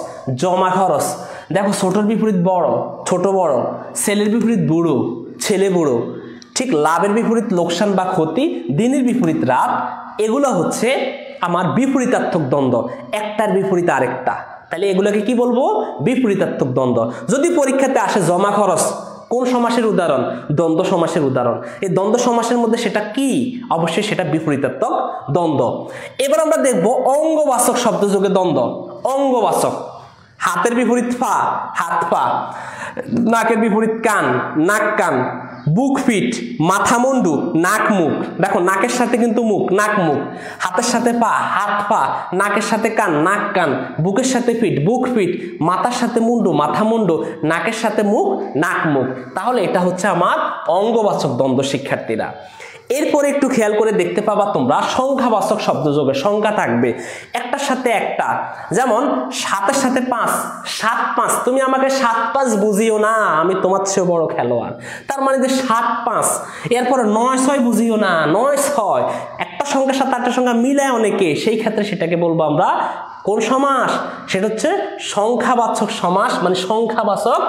জমা খরচ। দেখো ছোটর বিপরীত বড়, ছোট বড়, ছেলের বিপরীত বুড়ো, ছেলে বুড়ো, ঠিক লাভের বিপরীত লোকসান বা ক্ষতি, দিনের বিপরীত রাত, এগুলো হচ্ছে আমার বিপরীতার্থক দ্বন্দ্ব, একটার বিপরীত আরেকটা। তাহলে এগুলোকে কি বলবো? বিপরীতার্থক দ্বন্দ্ব। যদি পরীক্ষাতে আসে জমা খরচ, কোন সমাসের উদাহরণ? দ্বন্দ্ব সমাসের উদাহরণ। এই দ্বন্দ্ব সমাসের মধ্যে সেটা কি? অবশ্যই সেটা বিপরীতার্থক দ্বন্দ্ব। এবার আমরা দেখব অঙ্গবাচক শব্দযোগে দ্বন্দ্ব। অঙ্গবাচক, হাতের বিপরীত পা, হাত পা, নাকের বিপরীত কান, নাক কান, বুক পিঠ, মাথা মুন্ডু, নাক মুখ। দেখো নাকের সাথে কিন্তু মুখ, নাক মুখ, হাতের সাথে পা, হাত পা, নাকের সাথে কান, নাক কান, বুকের সাথে পিঠ, বুক পিঠ, মাথার সাথে মুন্ডু, মাথা মুন্ডু, নাকের সাথে মুখ, নাক মুখ। তাহলে এটা হচ্ছে আমার অঙ্গবাচক দ্বন্দ্ব শিক্ষার্থীরা। এরপরে একটু খেয়াল করে দেখতে পাবা তোমরা সংখ্যাবাচক শব্দযোগে সংখ্যা থাকবে একটার সাথে একটা, যেমন 7-এর সাথে 5, 7 5। তুমি আমাকে 7 5 বুঝিও না, আমি তোমার চেয়ে বড় খেলোয়াড়। তার মানে যে 7 5। এরপরে 9 6 বুঝিও না, 9 6। একটা সংখ্যার সাথে একটা সংখ্যা মিলায় অনেকে, সেই ক্ষেত্রে সেটাকে বলবো আমরা কোন সমাস? সেটা হচ্ছে সংখ্যাবাচক সমাস, মানে সংখ্যাবাচক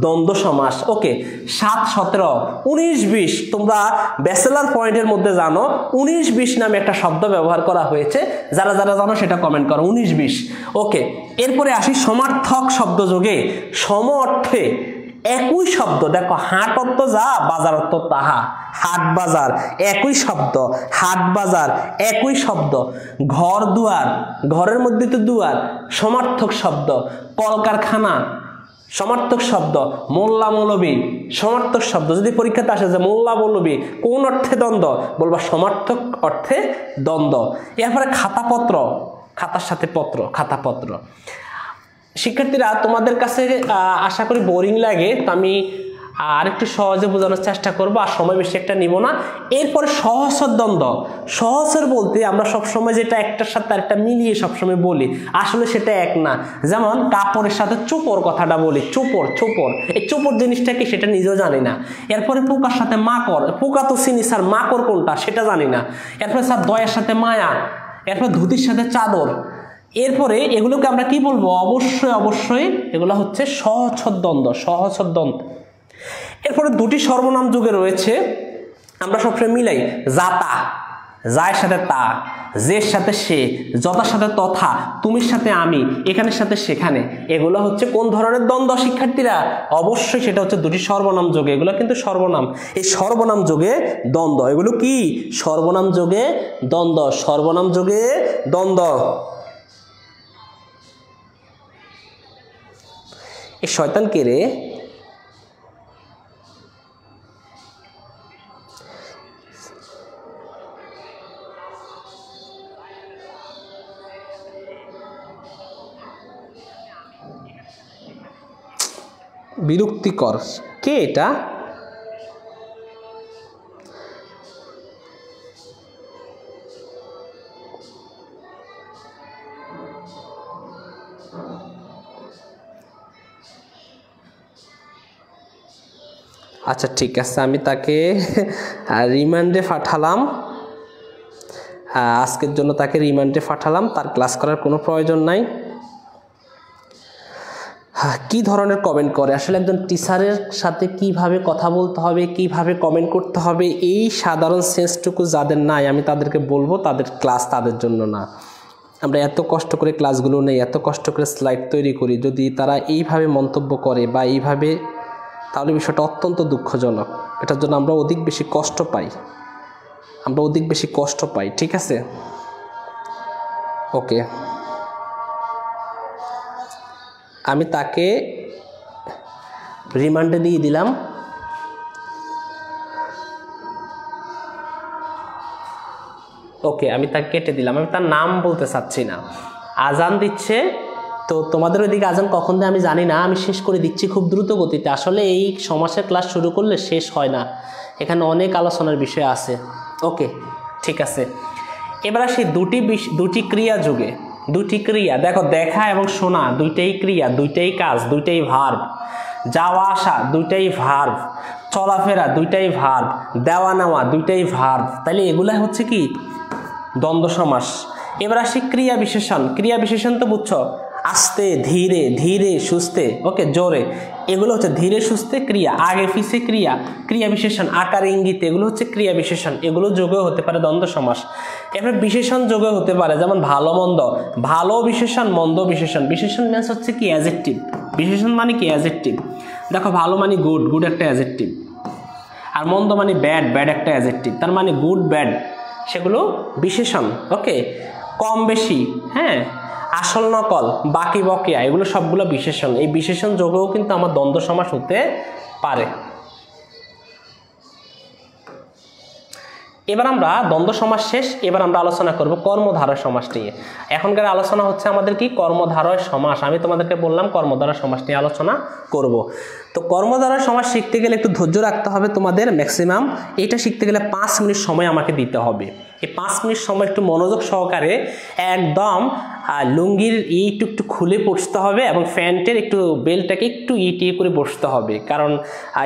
দ্বন্দ্ব সমাস। ওকে, 7 17 19 20। তোমরা ব্যাচেলর পয়েন্টের মধ্যে জানো 19 20 নামে একটা শব্দ ব্যবহার করা হয়েছে, যারা যারা জানো সেটা কমেন্ট করো 19 20। ওকে, এরপরে আসি সমার্থক শব্দযোগে সম অর্থে একই শব্দ। দেখো হাট অর্থ যা, বাজার অর্থ তাহা। হাট বাজার একই শব্দ, হাট বাজার একই শব্দ। ঘর দুয়ার, ঘরের মধ্যে তো দুয়ার, সমার্থক শব্দ। কলকারখানা সমার্থক শব্দ। মোল্লা মৌলবী সমার্থক শব্দ। যদি পরীক্ষাতে আসে যে মোল্লা মৌলবী কোন অর্থে দ্বন্দ্ব, বলবা সমার্থক অর্থে দ্বন্দ্ব। এরপরে খাতাপত্র, খাতার সাথে পত্র, খাতাপত্র। শিক্ষার্থীরা তোমাদের কাছে আশা করি বোরিং লাগে, তো আমি আরেকটু সহজে বোঝানোর চেষ্টা করব, আর সময় বেশি একটা নিব না। এরপরে সহচর দ্বন্দ্ব। সহচর বলতে আমরা সবসময় যেটা একটার সাথে আরেকটা মিলিয়ে সবসময় বলি, আসলে সেটা এক না। যেমন কাপড়ের সাথে চোপড় কথাটা বলি, চোপড় চোপড়, এই চোপড় জিনিসটা কি সেটা নিজেও জানি না। এরপরে পোকার সাথে মাকড়, পোকা তো চিনি স্যার, মাকড় কোনটা সেটা জানি না। এরপরে স্যার দয়ের সাথে মায়া, এরপর ধুতির সাথে চাদর। এরপরে এগুলোকে আমরা কি বলবো? অবশ্যই অবশ্যই এগুলো হচ্ছে সহচর দ্বন্দ্ব, সহচর দ্বন্দ্ব। এরপরে দুটি সর্বনাম যুগে রয়েছে, আমরা সবসময় মিলাই। যাতা, যায়ের সাথে তা, যের সাথে সে, যথার সাথে তথা, তুমির সাথে আমি, এখানের সাথে সেখানে। এগুলো হচ্ছে কোন ধরনের দ্বন্দ্ব শিক্ষার্থীরা? অবশ্যই সেটা হচ্ছে দুটি সর্বনাম যোগে। এগুলো কিন্তু সর্বনাম, এই সর্বনাম যোগে দ্বন্দ্ব। এগুলো কি? সর্বনাম যোগে দ্বন্দ্ব, সর্বনাম যোগে দ্বন্দ্ব। এই শয়তান কে রে? বিরক্তিকর, কে এটা? আচ্ছা ঠিক আছে, আমি তাকে রিমান্ডে পাঠালাম, আজকের জন্য তাকে রিমান্ডে পাঠালাম, তার ক্লাস করার কোনো প্রয়োজন নাই। কি ধরনের কমেন্ট করে? আসলে একজন টিচারের সাথে কিভাবে কথা বলতে হবে, কিভাবে কমেন্ট করতে হবে, এই সাধারণ সেন্সটুকু যাদের নাই, আমি তাদেরকে বলবো তাদের ক্লাস তাদের জন্য না। আমরা এত কষ্ট করে ক্লাসগুলো নেই, এত কষ্ট করে স্লাইড তৈরি করি, যদি তারা এইভাবে মন্তব্য করে বা এইভাবে, তাহলে বিষয়টা অত্যন্ত দুঃখজনক। এটার জন্য আমরা অধিক বেশি কষ্ট পাই, আমরা অধিক বেশি কষ্ট পাই। ঠিক আছে, ওকে, আমি তাকে রিমান্ডে দিয়ে দিলাম। ওকে, আমি তাকে কেটে দিলাম, আমি তার নাম বলতে চাচ্ছি না। আজান দিচ্ছে, তো তোমাদের ওইদিকে আজান কখন দেয় আমি জানি না, আমি শেষ করে দিচ্ছি খুব দ্রুত গতিতে। আসলে এই সমাসের ক্লাস শুরু করলে শেষ হয় না, এখানে অনেক আলোচনার বিষয় আছে। ওকে ঠিক আছে, এবার আসি দুটি ক্রিয়া যুগে। দুটি ক্রিয়া, দেখো দেখা এবং শোনা দুইটাই ক্রিয়া, দুইটাই কাজ, দুইটাই ভার্ব। যাওয়া আসা দুইটাই ভার্ব, চলাফেরা দুইটাই ভার্ব, দেওয়া নেওয়া দুইটাই ভার্ব। তাহলে এগুলাই হচ্ছে কি? দ্বন্দ্ব সমাস। এবার আসি ক্রিয়া বিশেষণ। ক্রিয়া বিশেষণ তো বুঝছো, আস্তে ধীরে, ধীরে সুস্থে, ওকে জোরে, এগুলো হচ্ছে ধীরে সুস্থে ক্রিয়া, আগে পিছে ক্রিয়া, ক্রিয়া বিশেষণ, আকার ইঙ্গিত, এগুলো হচ্ছে ক্রিয়া বিশেষণ, এগুলো যোগেও হতে পারে দ্বন্দ্ব সমাস। এরপরে বিশেষণ যোগেও হতে পারে, যেমন ভালো মন্দ, ভালো বিশেষণ মন্দ বিশেষণ, বিশেষণ মিন্স হচ্ছে কি অ্যাডজেক্টিভ, বিশেষণ মানে কি অ্যাডজেক্টিভ। দেখো ভালো মানে গুড, গুড একটা অ্যাডজেক্টিভ, আর মন্দ মানে ব্যাড, ব্যাড একটা অ্যাডজেক্টিভ, তার মানে গুড ব্যাড সেগুলো বিশেষণ। ওকে, কম বেশি, হ্যাঁ, আসল নকল, বাকি বকেয়া, এগুলো সবগুলো বিশেষণ। এই বিশেষণ যোগেও কিন্তু আমার দ্বন্দ্ব সমাস হতে পারে। এবার আমরা দ্বন্দ্ব সমাস শেষ, এবার আমরা আলোচনা করব কর্মধারয় সমাস নিয়ে। এখনকার আলোচনা হচ্ছে আমাদের কি কর্মধারয় সমাস। আমি তোমাদেরকে বললাম কর্মধারয় সমাস নিয়ে আলোচনা করব। তো কর্মধারয় সমাস শিখতে গেলে একটু ধৈর্য রাখতে হবে তোমাদের, ম্যাক্সিমাম এটা শিখতে গেলে 5 মিনিট সময় আমাকে দিতে হবে। এই 5 মিনিট সময় একটু মনোযোগ সহকারে একদম লুঙ্গির একটু খুলে বসতে হবে এবং প্যান্টের একটু বেল্টটাকে একটু ইটিয়ে করে বসতে হবে, কারণ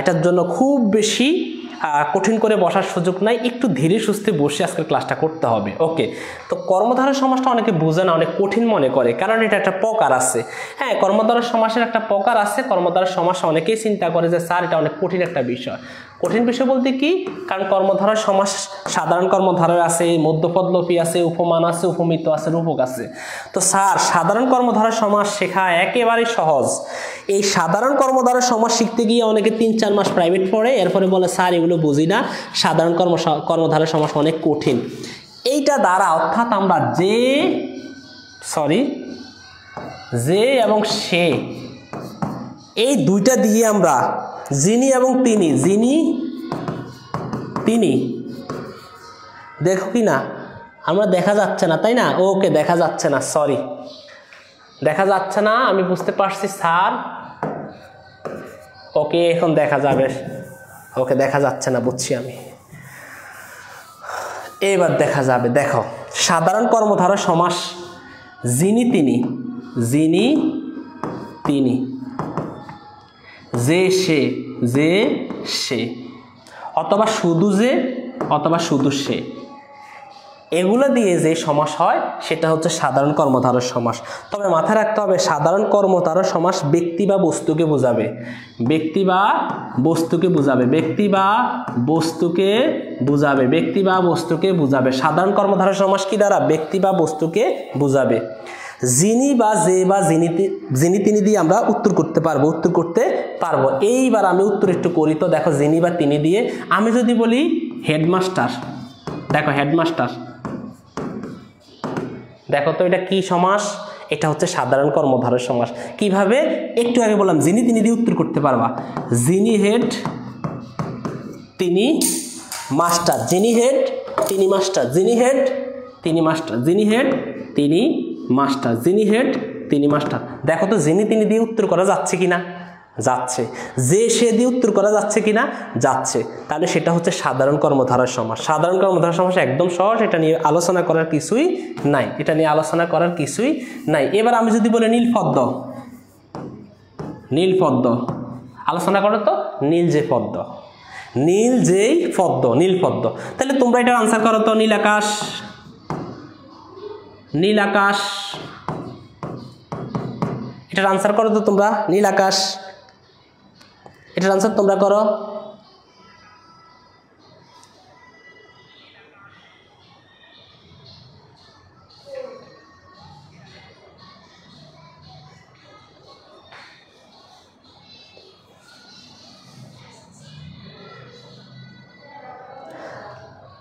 এটার জন্য খুব বেশি কঠিন করে বসার সুযোগ নাই, একটু ধীরে সুস্থে বসে আজকের ক্লাসটা করতে হবে। ওকে, তো কর্মধারয় সমাসটা অনেকে বোঝে না, অনেক কঠিন মনে করে, কারণ এটা একটা প্রকার আছে। হ্যাঁ, কর্মধারয় সমাসের একটা প্রকার আছে। কর্মধারয় সমাস অনেকেই চিন্তা করে যে স্যার এটা অনেক কঠিন একটা বিষয়। কঠিন বিষয় বলতে কি, কারণ কর্মধারয় সমাস সাধারণ কর্মধারয় আছে, মধ্যপদলোপী আছে, উপমান আছে, উপমিত আছে, রূপক আছে। তো স্যার সাধারণ কর্মধারয় সমাস শেখা একেবারে সহজ। এই সাধারণ কর্মধারয় সমাস শিখতে গিয়ে অনেকে 3-4 মাস প্রাইভেট পড়ে, এরপরে বলে স্যার এগুলো বুঝি না, সাধারণ কর্মধারয় সমাস অনেক কঠিন। এইটা দ্বারা অর্থাৎ আমরা যে এবং সে এই দুইটা দিয়ে আমরা যিনি এবং তিনি, যিনি তিনি, দেখো কি না আমরা দেখা যাচ্ছে না তাই না? ওকে, দেখা যাচ্ছে না, সরি দেখা যাচ্ছে না, আমি বুঝতে পারছি স্যার। ওকে, এখন দেখা যাবে। ওকে, দেখা যাচ্ছে না, বুঝছি আমি, এবার দেখা যাবে। দেখো সাধারণ কর্মধারয় সমাস যিনি তিনি, যিনি তিনি, যে সে, অথবা শুধু যে, অথবা শুধু সে, এগুলো দিয়ে যে সমাস হয় সেটা হচ্ছে সাধারণ কর্মধারয় সমাস। তবে মাথায় রাখতে হবে সাধারণ কর্মধারয় সমাস ব্যক্তি বা বস্তুকে বোঝাবে, ব্যক্তি বা বস্তুকে বোঝাবে, ব্যক্তি বা বস্তুকে বোঝাবে, ব্যক্তি বা বস্তুকে বোঝাবে। সাধারণ কর্মধারয় সমাস কি দ্বারা? ব্যক্তি বা বস্তুকে বোঝাবে। যিনি বা যে বা যিনি তিনি দিয়ে আমরা উত্তর করতে পারবো। এইবার আমি উত্তর একটু করি তো। দেখো যিনি বা তিনি দিয়ে আমি যদি বলি হেডমাস্টার, দেখো হেডমাস্টার, দেখো তো এটা কি সমাস? এটা হচ্ছে সাধারণ কর্মধারয় সমাস। কিভাবে? একটু আগে বললাম যিনি তিনি দিয়ে উত্তর করতে পারবা। যিনি হেড তিনি মাস্টার, যিনি হেড তিনি মাস্টার, যিনি হেড তিনি মাস্টার, যিনি হেড তিনি মাস্টার, যিনি হেড তিনি মাস্টার। দেখো তো যিনি তিনি দিয়ে উত্তর করা যাচ্ছে কিনা? যাচ্ছে। যে সে দিয়ে উত্তর করা যাচ্ছে কিনা? যাচ্ছে। তাহলে সেটা হচ্ছে সাধারণ কর্মধারয় সমাস। সাধারণ কর্মধারয় সমাস একদম সহজ, এটা নিয়ে আলোচনা করার কিছুই নাই, এটা নিয়ে আলোচনা করার কিছুই নাই। এবার আমি যদি বলি নীলপদ্ম, নীলপদ্ম, আলোচনা করো তো। নীল যে পদ্ম, নীল যেই পদ্ম, নীলপদ্ম। তাহলে তোমরা এটা আনসার করো তো। নীল আকাশ, নীল আকাশ, এটার আনসার করো তো তোমরা। নীল আকাশ, এটার আনসার তোমরা করো।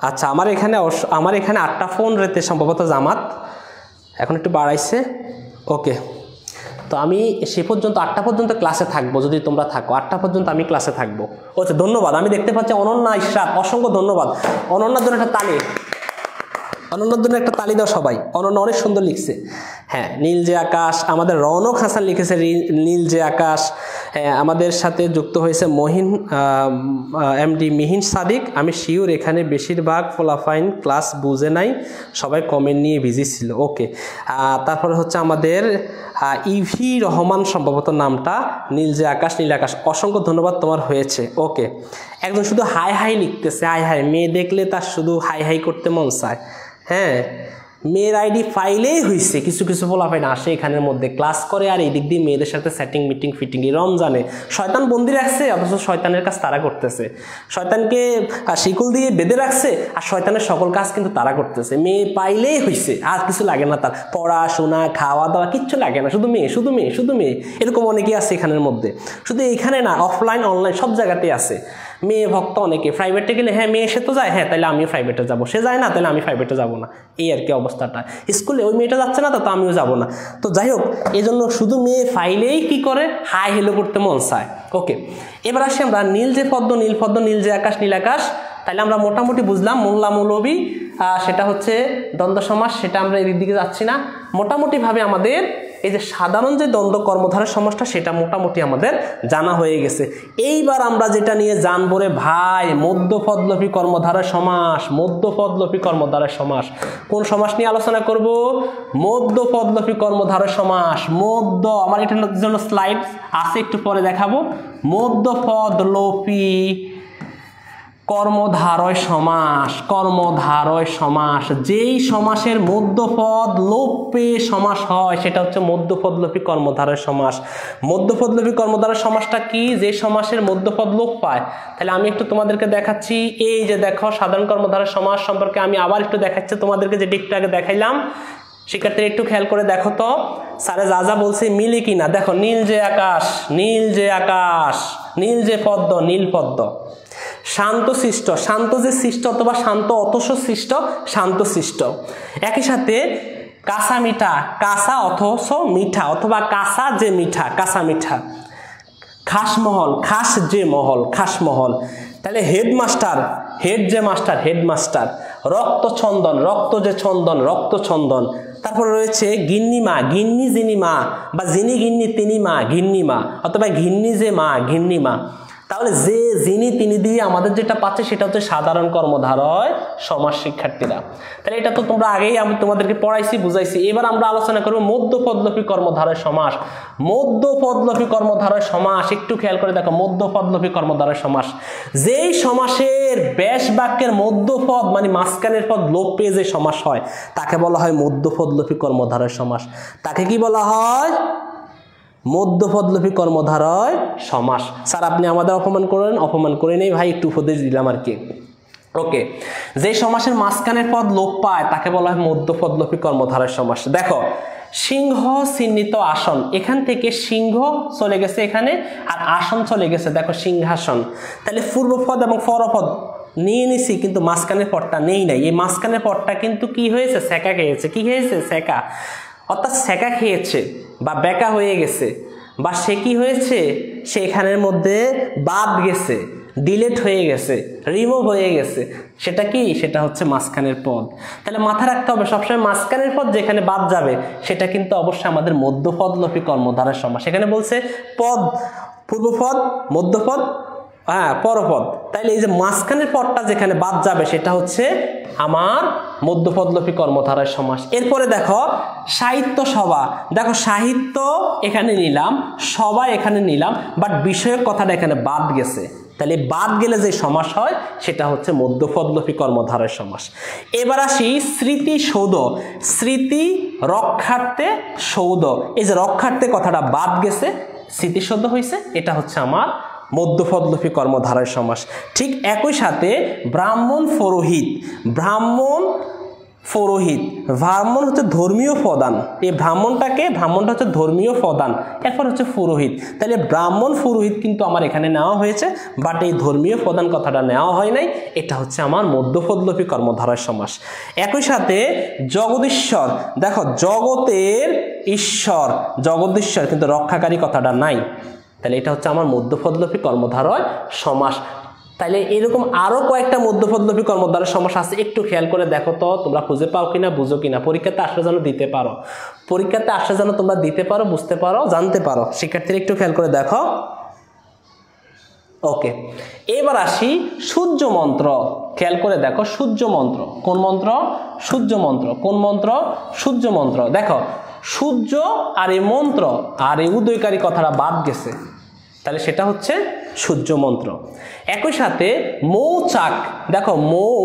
আচ্ছা, আমার এখানে 8টা ফোন রেতে সম্ভবত জামাত এখন একটু বাড়াইছে। ওকে, তো আমি সে পর্যন্ত 8টা পর্যন্ত ক্লাসে থাকবো, যদি তোমরা থাকো 8টা পর্যন্ত আমি ক্লাসে থাকবো। আচ্ছা, ধন্যবাদ। আমি দেখতে পাচ্ছি অনন্যা ইশরাত, অসংখ্য ধন্যবাদ। অনন্যার জন্য একটা তালি, অনন্যার জন্য একটা তালি দাও সবাই। অনন্যা অনেক সুন্দর লিখছে। হ্যাঁ, নীল যে আকাশ। আমাদের রৌনক হাসান লিখেছে নীল যে আকাশ। আমাদের সাথে যুক্ত হয়েছে এমডি মিহিন সাদিক। আমি শিওর এখানে বেশিরভাগ ফলাফাইন ক্লাস বুঝে নাই, সবাই কমেন্ট নিয়ে বিজি ছিল। ওকে, তারপরে হচ্ছে আমাদের ইভি রহমান সম্ভবত নামটা, নীল যে আকাশ, নীল আকাশ। অসংখ্য ধন্যবাদ, তোমার হয়েছে। ওকে, একজন শুধু হাই হাই লিখতেছে, হাই হাই। মেয়ে দেখলে তার শুধু হাই হাই করতে মন চায়। হ্যাঁ, মেয়ের আইডি ফাইলেই হয়েছে, কিছু কিছু পোলাপাইন আসে এখানের মধ্যে ক্লাস করে আর এই দিক দিয়ে মেয়েদের সাথে সেটিং মিটিং ফিটিং। রমজানে শয়তান বন্দি রাখছে, অথচ শয়তানের কাজ তারা করতেছে। শয়তানকে শিকল দিয়ে বেঁধে রাখছে আর শয়তানের সকল কাজ কিন্তু তারা করতেছে। মেয়ে পাইলেই হয়েছে, আর কিছু লাগে না, তার পড়াশোনা খাওয়া দাওয়া কিচ্ছু লাগে না, শুধু মেয়ে শুধু মেয়ে শুধু মেয়ে। এরকম অনেকেই আছে এখানের মধ্যে, শুধু এখানে না, অফলাইন অনলাইন সব জায়গাতেই আছে মেয়ে ভক্ত অনেকে। প্রাইভেটে গেলে হ্যাঁ মেয়ে সে তো যায়, হ্যাঁ তাহলে আমিও প্রাইভেটে যাবো, সে যায় না তাহলে আমি প্রাইভেটে যাবো না, এই আর কি অবস্থাটা। স্কুলে ওই মেয়েটা যাচ্ছে না তো আমিও যাবো না। তো যাই হোক, এই জন্য শুধু মেয়ে ফাইলেই কি করে হাই হেলো করতে মন চায়। ওকে, এবার আসি আমরা নীল যে পদ্ম, নীল পদ্ম, নীল যে আকাশ, নীল আকাশ। তাহলে আমরা মোটামুটি বুঝলাম মোল্লা মৌলবী সেটা হচ্ছে দ্বন্দ্ব সমাস, সেটা আমরা এর দিকে যাচ্ছি না। মোটামুটিভাবে আমাদের এই যে সাধারণ যে দ্বন্দ্ব কর্মধারয় সমাসটা সেটা মোটামুটি আমাদের জানা হয়ে গেছে। এইবার আমরা যেটা নিয়ে জানবো রে ভাই, মধ্যপদলোপী কর্মধারয় সমাস। মধ্যপদলোপী কর্মধারয় সমাস, কোন সমাস নিয়ে আলোচনা করব? মধ্যপদলোপী কর্মধারয় সমাস। মধ্য, আমার এটার জন্য স্লাইড আছে, একটু পরে দেখাবো। মধ্যপদলোপী কর্মধারয় সমাস। কর্মধারয় সমাস, যেই সমাসের মধ্যপদ লোপে সমাস হয় সেটা হচ্ছে মধ্যপদলোপী কর্মধারয় সমাস। মধ্যপদলোপী কর্মধারয় সমাসটা কি? যে সমাসের মধ্যপদ লোপ পায়। তাহলে আমি একটু তোমাদেরকে দেখাচ্ছি, এই যে দেখো সাধারণ কর্মধারয় সমাস সম্পর্কে আমি আবার একটু দেখাচ্ছি তোমাদেরকে, যেটা একটু আগে দেখাইলাম। শিক্ষার্থীরা একটু খেয়াল করে দেখো তো স্যারে যা যা বলছে মিলে কিনা। দেখো, নীল যে আকাশ, নীল যে আকাশ, নীল যে পদ্ম, নীল পদ্ম। শান্ত সৃষ্ট, শান্ত যে সৃষ্ট অথবা শান্ত অথচ সৃষ্ট, শান্ত সৃষ্ট। একই সাথে কাঁচা মিঠা, কাঁচা অথচ মিঠা অথবা কাঁচা যে মিঠা, কাঁচা মিঠা। খাসমহল, খাস যে মহল, খাসমহল। তাহলে হেডমাস্টার, হেড যে মাস্টার, হেডমাস্টার। রক্ত ছন্দন, রক্ত যে ছন্দন, রক্ত ছন্দন। তারপর রয়েছে গিন্নিমা, গিন্নি যিনি মা বা যিনি গিন্নি তিনি মা, গিন্নিমা অথবা ঘিন্নি যে মা, ঘিন্নিমা। তাহলে যে যিনি তিনি দিয়ে আমাদের যেটা পাচ্ছে সেটা হচ্ছে সাধারণ কর্মধারয় সমাস। শিক্ষার্থীরা তাহলে এটা তো তোমরা আগেই আমি তোমাদেরকে পড়াইছি বুঝাইছি। এবার আমরা আলোচনা করব মধ্যপদলোপী কর্মধারয় সমাস। মধ্যপদলোপী কর্মধারয় সমাস, একটু খেয়াল করে দেখো, মধ্যপদলোপী কর্মধারয় সমাস যেই সমাসের ব্যাস বাক্যের মধ্যপদ মানে মাঝখানের পদ লোপ পেয়ে যে সমাস হয় তাকে বলা হয় মধ্যপদলোপী কর্মধারয় সমাস। তাকে কি বলা হয়? মধ্যপদলোপী কর্মধারয় সমাস। স্যার আপনি আমাদের অপমান করেন, অপমান করে নেই ভাই, একটু উপদেশ দিলাম আর কি। ওকে, যে সমাসের মাঝখানের পদ লোপ পায় তাকে বলা হয় মধ্যপদলোপী কর্মধারয় সমাস। দেখো, সিংহ চিহ্নিত আসন, এখান থেকে সিংহ চলে গেছে এখানে আর আসন চলে গেছে দেখো সিংহাসন। তাহলে পূর্বপদ এবং পরপদ নিয়ে নিছি কিন্তু মাঝখানের পদটা নেই নাই। এই মাঝখানের পদটা কিন্তু কি হয়েছে? সেকা খেয়েছে। কি খেয়েছে? সেকা, অর্থাৎ সেকা খেয়েছে বা বেকা হয়ে গেছে বা সে কি হয়েছে? সে এখানের মধ্যে বাদ গেছে, ডিলেট হয়ে গেছে, রিমুভ হয়ে গেছে। সেটা কি? সেটা হচ্ছে মাঝখানের পদ। তাহলে মাথা রাখতে হবে সবসময় মাঝখানের পদ যেখানে বাদ যাবে সেটা কিন্তু অবশ্যই আমাদের মধ্যপদলোপী কর্মধারয় সমাস। সেখানে বলছে পদ, পূর্বপদ, মধ্যপদ, হ্যাঁ পরপদ। তাইলে এই যে মাঝখানের পদটা যেখানে বাদ যাবে সেটা হচ্ছে আমার মধ্যপদলোপী কর্মধারয় সমাস। এরপরে দেখো সাহিত্য সভা। দেখো সাহিত্য এখানে নিলাম, সভা এখানে নিলাম, বাট বিষয়ক কথাটা এখানে বাদ গেছে। তাহলে বাদ গেলে যে সমাস হয় সেটা হচ্ছে মধ্যপদলোপী কর্মধারয় সমাস। এবার আসি স্মৃতিসৌধ। স্মৃতি রক্ষার্থে সৌধ, এই যে রক্ষার্থে কথাটা বাদ গেছে, স্মৃতিসৌধ হয়েছে, এটা হচ্ছে আমার মধ্যপদলোপী কর্মধারয় সমাস। ঠিক একই সাথে ব্রাহ্মণ পুরোহিত। ব্রাহ্মণ পুরোহিত, ব্রাহ্মণ হচ্ছে ধর্মীয় প্রধান। এই ব্রাহ্মণটা হচ্ছে ধর্মীয় প্রধান, এরপর হচ্ছে পুরোহিত। তাহলে ব্রাহ্মণ পুরোহিত কিন্তু আমার এখানে নেওয়া হয়েছে, বাট এই ধর্মীয় প্রধান কথাটা নেওয়া হয় নাই। এটা হচ্ছে আমার মধ্যপদলোপী কর্মধারয় সমাস। একই সাথে জগদীশ্বর। দেখো জগতের ঈশ্বর, জগদীশ্বর কিন্তু রক্ষাকারী কথাটা নাই। তাহলে এটা হচ্ছে আমার মধ্যপদলোপী কর্মধারয় সমাস। তাহলে এরকম আরো কয়েকটা মধ্যপদলোপী কর্মধারয় সমাস আছে, একটু খেয়াল করে দেখো তো তোমরা খুঁজে পাও কিনা, বুঝো কিনা। পরীক্ষাতে আসলে যেন দিতে পারো, পরীক্ষাতে আসলে যেন তোমরা দিতে পারো, বুঝতে পারো, জানতে পারো। শিক্ষার্থীরা একটু খেয়াল করে দেখো। ওকে, এবার আসি সূর্য মন্ত্র। খেয়াল করে দেখো সূর্য মন্ত্র কোন মন্ত্র? সূর্য মন্ত্র। কোন মন্ত্র? সূর্য মন্ত্র। দেখো সূর্য আর এই মন্ত্র আর এই উদয়কারী কথাটা বাদ গেছে, তাহলে সেটা হচ্ছে সূর্য মন্ত্র। একই সাথে মৌচাক, দেখো মৌ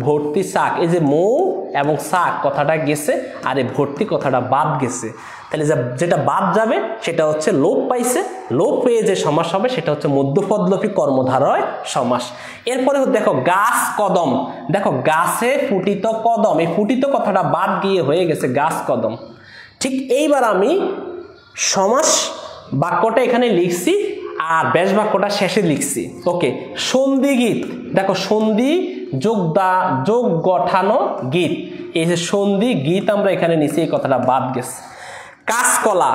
ভর্তি চাক, এই যে মৌ এবং চাক কথাটা গেছে আর এই ভর্তি কথাটা বাদ গেছে, তাহলে যেটা বাদ যাবে সেটা হচ্ছে লোপ পাইছে, লোপ পেয়ে যে সমাস হবে সেটা হচ্ছে মধ্যপদলোপী কর্মধারয় সমাস। এরপরে দেখো গাছ কদম, দেখো গাছে ফুটিত কদম, এই ফুটিত কথাটা বাদ গিয়ে হয়ে গেছে গাছ কদম। ঠিক এইবার আমি সমাস বাক্যটা এখানে লিখছি আর ব্যাস বাক্যটা শেষে লিখছি। ওকে, সন্ধি গীত, দেখো সন্ধি যোগ গঠানো গীত, এই যে সন্ধি গীত আমরা এখানে নিচে, এই কথাটা বাদ গেছে। কাঁচকলা,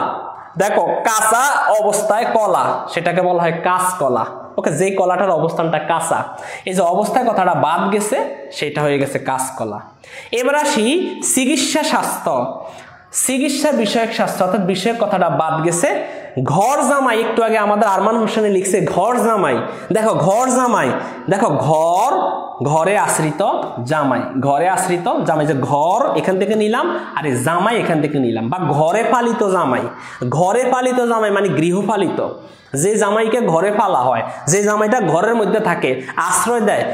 দেখো কাঁচা অবস্থায় কলা, সেটাকে বলা হয় কাঁচকলা। ওকে, যে কলাটার অবস্থানটা কাঁচা, এই যে অবস্থায় কথাটা বাদ গেছে সেটা হয়ে গেছে কাঁচকলা। এবার আসি চিকিৎসা স্বাস্থ্য, চিকিৎসা বিষয়ক স্বাস্থ্য অর্থাৎ বিষয়ক কথাটা বাদ গেছে। ঘর জামাই, একটু আগে আমাদের আরমান হোসেনে লিখছে ঘর জামাই, দেখো ঘর জামাই, দেখো ঘর, ঘরে আশ্রিত জামাই, ঘরে আশ্রিত জামাই, যে ঘর এখান থেকে নিলাম আর এই জামাই এখান থেকে নিলাম, বা ঘরে পালিত জামাই, ঘরে পালিত জামাই মানে গৃহপালিত, যে জামাইকে ঘরে পালা হয়, যে জামাইটা ঘরের মধ্যে থাকে, আশ্রয় দেয়,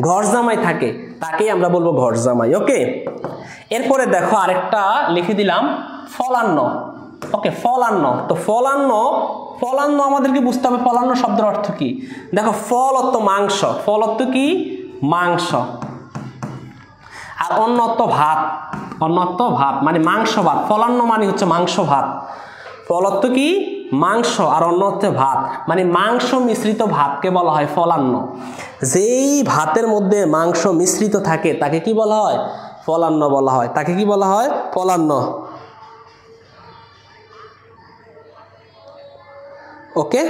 ঘর জামাই থাকে, তাকেই আমরা বলবো ঘর জামাই। ওকে, এরপরে দেখো আরেকটা লিখে দিলাম ফলান্ন। ওকে, ফলান্ন, তো ফলান্ন, ফলান্ন আমাদেরকে বুঝতে হবে ফলান্ন শব্দের অর্থ কি। দেখো ফল অর্থ মাংস, ফল অর্থ কি মাংস, আর অন্য অর্থ ভাত, অন্য অর্থ ভাত মানে মাংস ভাত, ফলান্ন মানে হচ্ছে মাংস ভাত, ফল অর্থ কি মাংস আর অন্য অর্থে ভাত, মানে মাংস মিশ্রিত ভাতকে বলা হয় ফলান্ন। যেই ভাতের মধ্যে মাংস মিশ্রিত থাকে তাকে কি বলা হয় ফলান্ন বলা হয়, তাকে কি বলা হয় ফলান্ন। ওকে,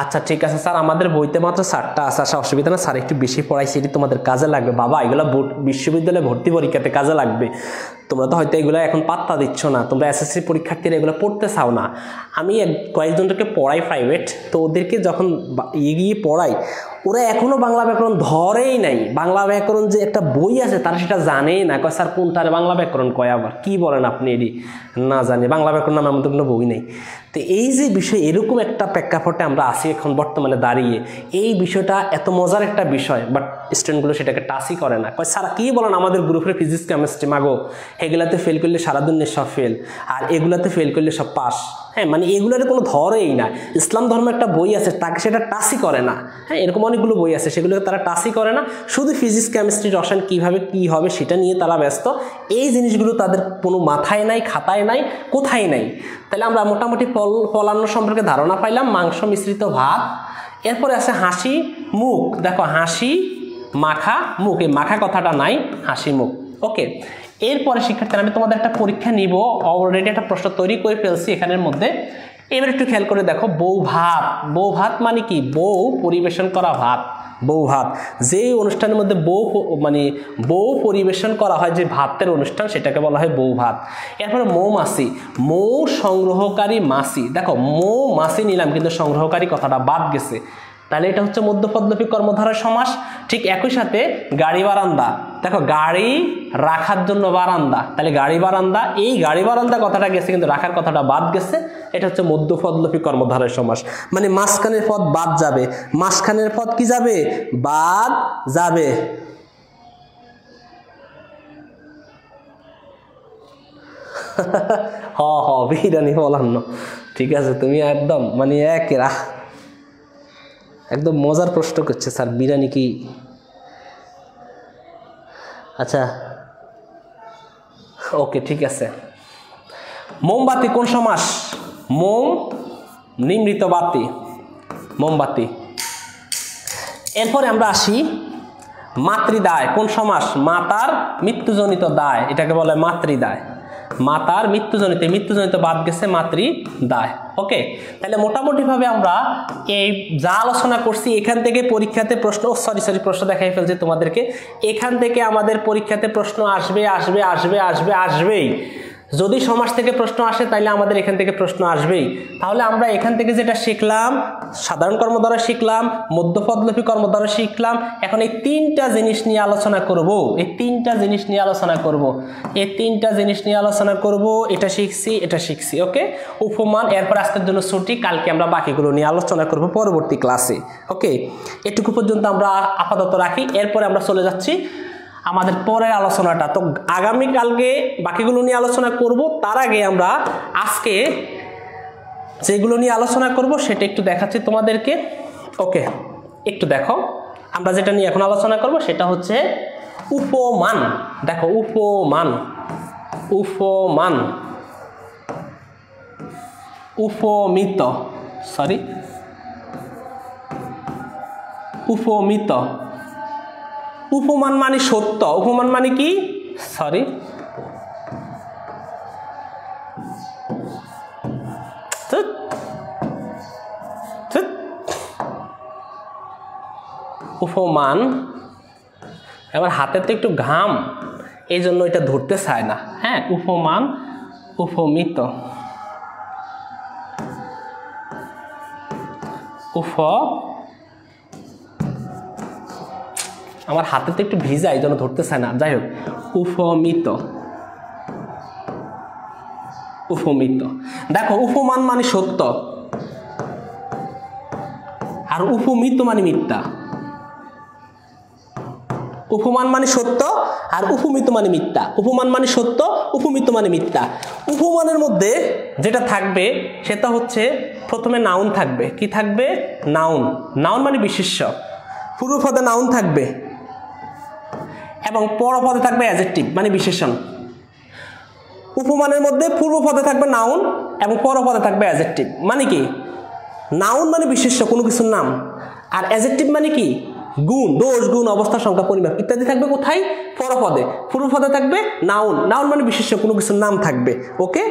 আচ্ছা ঠিক আছে স্যার, আমাদের বইতে মাত্র 4টা আছে, আসা অসুবিধা না স্যার, একটু বেশি পড়াইছি, এটি তোমাদের কাজে লাগবে বাবা, এগুলো বিশ্ববিদ্যালয়ে ভর্তি পরীক্ষাতে কাজে লাগবে। তোমরা তো হয়তো এগুলো এখন পাত্তা দিচ্ছ না, তোমরা এসএসসি পরীক্ষার্থীরা এগুলো পড়তে চাও না। আমি কয়েকজনকে পড়াই প্রাইভেট, তো ওদেরকে যখন এগিয়ে পড়াই ওরা এখনো বাংলা ব্যাকরণ ধরেই নাই, বাংলা ব্যাকরণ যে একটা বই আছে তারা সেটা জানেই না, কয় স্যার কোনটারে বাংলা ব্যাকরণ কয়, আবার কি বলেন আপনি, এটি না জানে বাংলা ব্যাকরণ নামে আমাদের কোনো বই নেই। তো এই যে বিষয়, এরকম একটা প্রেক্ষাপটে আমরা আসি এখন বর্তমানে দাঁড়িয়ে, এই বিষয়টা এত মজার একটা বিষয়, বাট স্টুডেন্টগুলো সেটাকে টাচই করে না, কয় স্যার কি বলেন আমাদের গ্রুপের ফিজিক্স কেমিস্ট্রি মাগো, এগুলাতে ফেল করলে সারা দুনিয়া সব ফেল, আর এগুলাতে ফেল করলে সব পাস। হ্যাঁ, মানে এগুলোর কোনো ধরেই না, ইসলাম ধর্ম একটা বই আছে তাকে সেটা টাচই করে না। হ্যাঁ, এরকম অনেকগুলো বই আছে সেগুলোকে তারা টাচই করে না, শুধু ফিজিক্স কেমিস্ট্রি রসায়ন কীভাবে কী হবে সেটা নিয়ে তারা ব্যস্ত, এই জিনিসগুলো তাদের কোনো মাথায় নাই, খাতায় নাই, কোথায় নাই। তাহলে আমরা মোটামুটি ফলান্ন সম্পর্কে ধারণা পাইলাম, মাংস মিশ্রিত ভাত। এরপরে আছে হাসি মুখ, দেখো হাসি মাখা মুখ, এই মাখা কথাটা নাই, হাসি মুখ। ওকে, এরপরে শিক্ষার্থীরা আমি তোমাদের একটা পরীক্ষা নিব, অলরেডি একটা প্রশ্ন তৈরি করে ফেলছি এখানের মধ্যে। এবার একটু খেয়াল করে দেখো, বউ ভাত, বউ ভাত মানে কি, বউ পরিবেশন করা ভাত, বউ ভাত, যে অনুষ্ঠানের মধ্যে বউ পরিবেশন করা হয়, যে ভাতের অনুষ্ঠান সেটাকে বলা হয় বউ ভাত। এরপরে মৌমাছি, মৌ সংগ্রহকারী মাছি, দেখো মৌমাছি নিলাম কিন্তু সংগ্রহকারী কথাটা বাদ গেছে, তাহলে এটা হচ্ছে মধ্যপদলোপী কর্মধারয় সমাস। ঠিক একই সাথে গাড়ি বারান্দা, দেখো গাড়ি রাখার জন্য বারান্দা, তাহলে গাড়ি বারান্দা, এই গাড়ি বারান্দা কথাটা গেছে কিন্তু রাখার কথাটা বাদ গেছে, এটা হচ্ছে মধ্যপদলোপী কর্মধারয় সমাস, মানে মাঝখানের পদ বাদ যাবে, মাঝখানের পদ কি যাবে বাদ যাবে। বিরানি ফলান্ন, ঠিক আছে, তুমি একদম মানে একদম মজার প্রশ্ন করছে স্যার, বিরিয়ানি কি, আচ্ছা ওকে ঠিক আছে। মোমবাতি কোন সমাস, মোম নিমৃত বাতি, মোমবাতি। এরপরে আমরা আসি মাতৃদায় কোন সমাস, মাতার মৃত্যুজনিত দায়, এটাকে বলে মাতৃদায়, মাতার মৃত্যুজনিত বাদ গেছে, মাতৃদায়। ওকে, তাহলে মোটামুটিভাবে আমরা এই যা আলোচনা করছি এখান থেকে পরীক্ষাতে প্রশ্ন, প্রশ্ন দেখাই ফেলছে তোমাদেরকে, এখান থেকে আমাদের পরীক্ষাতে প্রশ্ন আসবেই। যদি সমাস থেকে প্রশ্ন আসে তাহলে আমাদের এখান থেকে প্রশ্ন আসবেই। তাহলে আমরা এখান থেকে যেটা শিখলাম, সাধারণ কর্মধারয় শিখলাম, মধ্যপদলোপী কর্মধারয় শিখলাম। এখন এই তিনটা জিনিস নিয়ে আলোচনা করব, এটা শিখছি। ওকে, উপমান। এরপর আজকের জন্য ছুটি, কালকে আমরা বাকিগুলো নিয়ে আলোচনা করব পরবর্তী ক্লাসে। ওকে, এটুকু পর্যন্ত আমরা আপাতত রাখি। এরপরে আমরা চলে যাচ্ছি আমাদের পরের আলোচনাটা। তো আগামীকালকে বাকিগুলো নিয়ে আলোচনা করব। তার আগে আমরা আজকে যেগুলো নিয়ে আলোচনা করব সেটা একটু দেখাচ্ছি তোমাদেরকে। ওকে, একটু দেখো, আমরা যেটা নিয়ে এখন আলোচনা করব সেটা হচ্ছে উপমান। দেখো, উপমান, উপমিত, উপমিত। উপমান মানে সত্য, উপমান মানে কি, উপমান। এবার হাতেতে একটু ঘাম, এই জন্য এটা ধরতে চায় না। হ্যাঁ, উপমান, উপমিত, আমার হাতেতে একটু ভিজা, এই জন্য ধরতে চায় না। যাই হোক, উপমিত। দেখো, উপমান মানে সত্য আর উপমিত মানে মিথ্যা। উপমান মানে সত্য আর উপমিত মানে মিথ্যা। উপমান মানে সত্য, উপমিত মানে মিথ্যা। উপমানের মধ্যে যেটা থাকবে সেটা হচ্ছে প্রথমে নাউন থাকবে। কি থাকবে? নাউন। নাউন মানে বিশেষ্য। পূর্বপদে নাউন থাকবে এবং পরপদে থাকবে অ্যাডজেক্টিভ মানে বিশেষণ। উপমানের মধ্যে পূর্বপদে থাকবে নাউন এবং পরপদে থাকবে অ্যাডজেক্টিভ। মানে কি? নাউন মানে বিশেষ্য, কোনো কিছুর নাম, আর অ্যাডজেক্টিভ মানে কি? গুণ, দোষ, গুণ, অবস্থা, সংখ্যা, পরিমাপ ইত্যাদি থাকবে কোথায়? পরপদে। পূর্বপদে থাকবে নাউন। নাউন মানে বিশেষ্য, কোনো কিছুর নাম থাকবে। ওকে,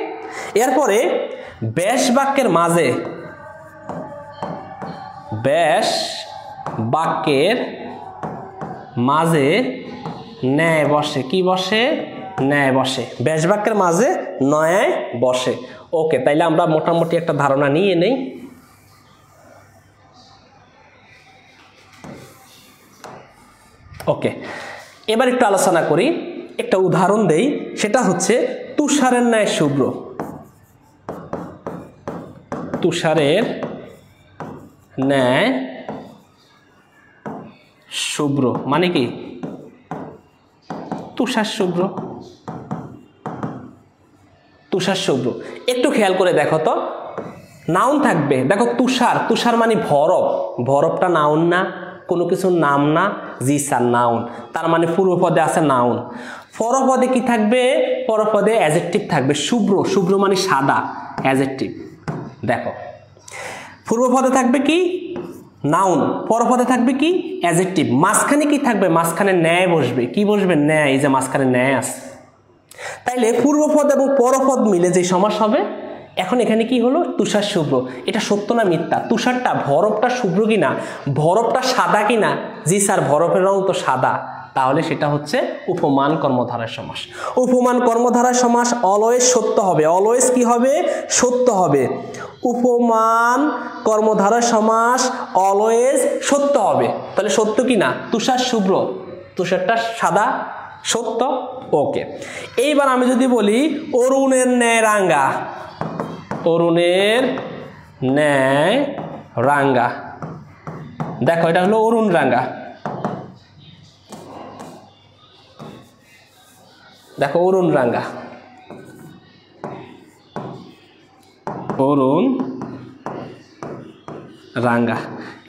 এরপরে ব্যাস বাক্যের মাঝে, ব্যাস বাক্যের মাঝে ন্যায় বসে। কি বসে? ন্যায় বসে। ব্যাস বাক্যের মাঝে ন্যায় বসে। ওকে, তাইলে আমরা মোটামুটি একটা ধারণা নিয়ে নেই। ওকে, এবার একটু আলোচনা করি, একটা উদাহরণ দেই। সেটা হচ্ছে তুষারের ন্যায় শুভ্র। তুষারের ন্যায় শুভ্র মানে কি? তুষার শুভ্র, তুষার শুভ্র। একটু খেয়াল করে দেখো তো, নাউন থাকবে। দেখো, তুষার, তুষার মানে বরফ। বরফটা নাউন না, কোনো কিছুর নাম না। জি স্যার, নাউন। তার মানে পূর্বপদে আছে নাউন। পরপদে কি থাকবে? পরপদে অ্যাডজেক্টিভ থাকবে। শুভ্র, শুভ্র মানে সাদা, অ্যাডজেক্টিভ। দেখো, পূর্বপদে থাকবে কি? নাউন। পরপদে থাকবে কি? অ্যাডজেক্টিভ। মাঝখানে কি থাকবে? মাঝখানে ন্যায় বসবে। কি বসবে? ন্যায়। এই যে মাঝখানে ন্যায় আছে। তাইলে পূর্বপদ এবং পরপদ মিলে যে সমাস হবে। এখন এখানে কি হলো? তুষার শুভ্র। এটা সত্য না মিথ্যা? তুষারটা, বরফটা শুভ্র কিনা? বরফটা সাদা কিনা? জি স্যার, বরফের রং তো সাদা। তাহলে সেটা হচ্ছে উপমান কর্মধারয় সমাস। উপমান কর্মধারয় সমাস অলওয়েজ সত্য হবে। অলওয়েজ কি হবে? সত্য হবে। উপমান কর্মধারয় সমাস অলওয়েজ সত্য হবে। তাহলে সত্য কিনা? তুষার শুভ্র, তুষারটা সাদা, সত্য। ওকে, এইবার আমি যদি বলি অরুণের ন্যায় রাঙ্গা। অরুণের ন্যায় রাঙ্গা। দেখো, এটা হলো অরুণ রাঙ্গা। দেখো, অরুণ রাঙ্গা, অরুণ রাঙ্গা।